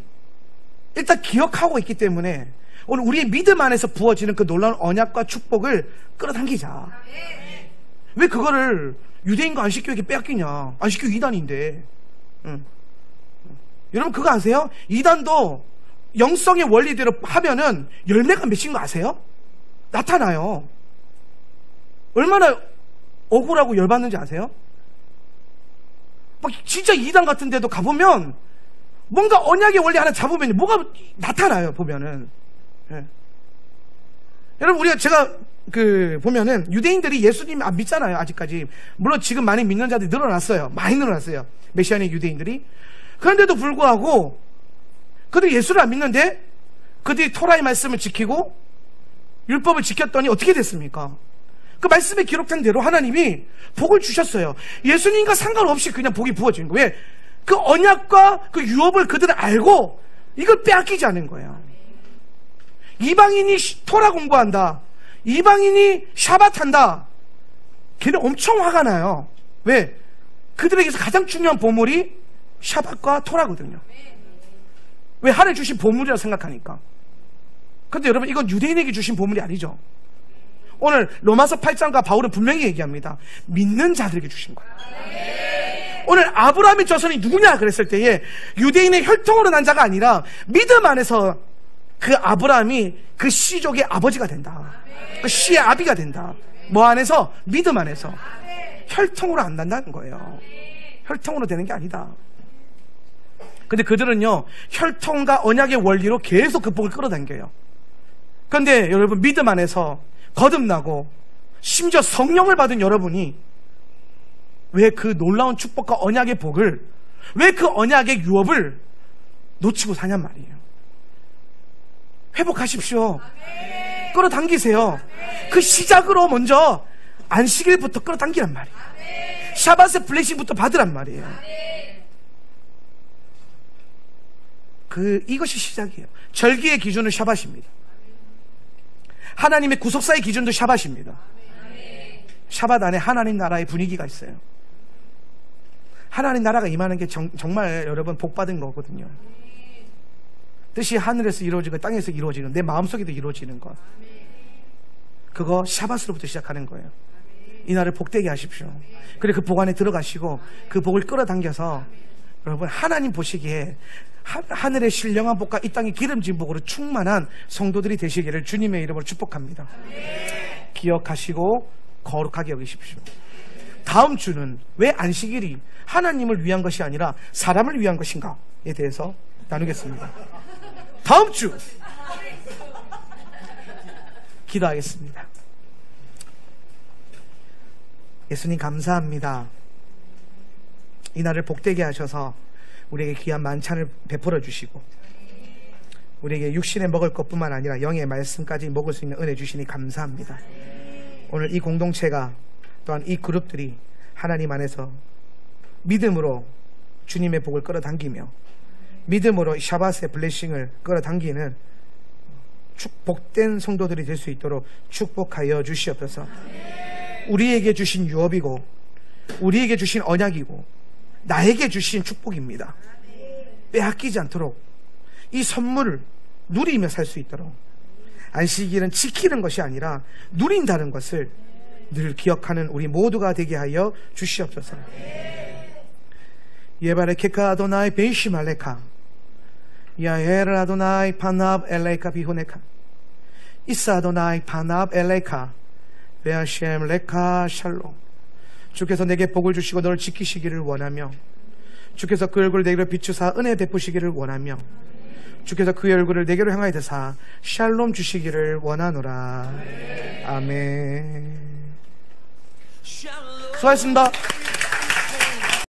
[SPEAKER 3] 일단 기억하고 있기 때문에 오늘 우리의 믿음 안에서 부어지는 그 놀라운 언약과 축복을 끌어당기자. 왜 그거를 유대인과 안식교에게 빼앗기냐? 안식교 2단인데. 여러분 그거 아세요? 2단도 영성의 원리대로 하면은 열매가 맺힌 거 아세요? 나타나요. 얼마나 억울하고 열받는지 아세요? 막 진짜 2단 같은 데도 가보면 뭔가 언약의 원리 하나 잡으면 뭐가 나타나요, 보면은. 여러분, 제가 보면은 유대인들이 예수님 안 믿잖아요, 아직까지. 물론 지금 많이 믿는 자들이 늘어났어요. 많이 늘어났어요. 메시아의 유대인들이. 그런데도 불구하고 그들이 예수를 안 믿는데 그들이 토라의 말씀을 지키고 율법을 지켰더니 어떻게 됐습니까? 그 말씀에 기록된 대로 하나님이 복을 주셨어요. 예수님과 상관없이 그냥 복이 부어지는 거예요. 왜? 그 언약과 그 유업을 그들은 알고 이걸 빼앗기지 않은 거예요. 이방인이 토라 공부한다, 이방인이 샤밧 한다, 걔는 엄청 화가 나요. 왜? 그들에게서 가장 중요한 보물이 샤밧과 토라거든요. 왜? 하늘 주신 보물이라고 생각하니까. 근데 여러분, 이건 유대인에게 주신 보물이 아니죠. 오늘 로마서 8장과 바울은 분명히 얘기합니다. 믿는 자들에게 주신 거예요. 오늘 아브라함의 자손이 누구냐 그랬을 때에 유대인의 혈통으로 난 자가 아니라 믿음 안에서 그 아브라함이 그 씨족의 아버지가 된다. 그 씨의 아비가 된다. 뭐 안에서? 믿음 안에서. 혈통으로 안 난다는 거예요. 혈통으로 되는 게 아니다. 근데 그들은요, 혈통과 언약의 원리로 계속 그 복을 끌어당겨요. 그런데 여러분, 믿음 안에서 거듭나고 심지어 성령을 받은 여러분이 왜 그 놀라운 축복과 언약의 복을, 왜 그 언약의 유업을 놓치고 사냔 말이에요. 회복하십시오. 끌어당기세요. 그 시작으로 먼저 안식일부터 끌어당기란 말이에요. 샤밧의 블레싱부터 받으란 말이에요. 이것이 시작이에요. 절기의 기준은 샤밧입니다. 하나님의 구속사의 기준도 샤밧입니다. 샤밧 안에 하나님 나라의 분위기가 있어요. 하나님 나라가 임하는 게 정말 여러분 복받은 거거든요. 뜻이 하늘에서 이루어지고 땅에서 이루어지는, 내 마음속에도 이루어지는 것, 그거 샤밧으로부터 시작하는 거예요. 이 날을 복되게 하십시오. 그리고 그 복 안에 들어가시고 그 복을 끌어당겨서 여러분 하나님 보시기에 하늘의 신령한 복과 이 땅의 기름진 복으로 충만한 성도들이 되시기를 주님의 이름으로 축복합니다. 기억하시고 거룩하게 여기십시오. 다음 주는 왜 안식일이 하나님을 위한 것이 아니라 사람을 위한 것인가에 대해서 나누겠습니다. 다음 주 기도하겠습니다. 예수님 감사합니다. 이 날을 복되게 하셔서 우리에게 귀한 만찬을 베풀어 주시고 우리에게 육신에 먹을 것뿐만 아니라 영의 말씀까지 먹을 수 있는 은혜 주시니 감사합니다. 오늘 이 공동체가, 또한 이 그룹들이 하나님 안에서 믿음으로 주님의 복을 끌어당기며 믿음으로 이 샤밧의 블레싱을 끌어당기는 축복된 성도들이 될 수 있도록 축복하여 주시옵소서. 우리에게 주신 유업이고 우리에게 주신 언약이고 나에게 주신 축복입니다. 빼앗기지 않도록 이 선물을 누리며 살 수 있도록, 안식일은 지키는 것이 아니라 누린다는 것을 늘 기억하는 우리 모두가 되게 하여 주시옵소서. 예바레케카 아도나이 베이시말레카 야에르 아도나이 파납 엘레카 비호네카 이사 아도나이 파납 엘레카 베아셴 레카 샬롬. 주께서 내게 복을 주시고 너를 지키시기를 원하며, 주께서 그 얼굴을 내게로 비추사 은혜 베푸시기를 원하며, 주께서 그의 얼굴을 내게로 향하여 드사 샬롬 주시기를 원하노라. 아멘. 수고하셨습니다.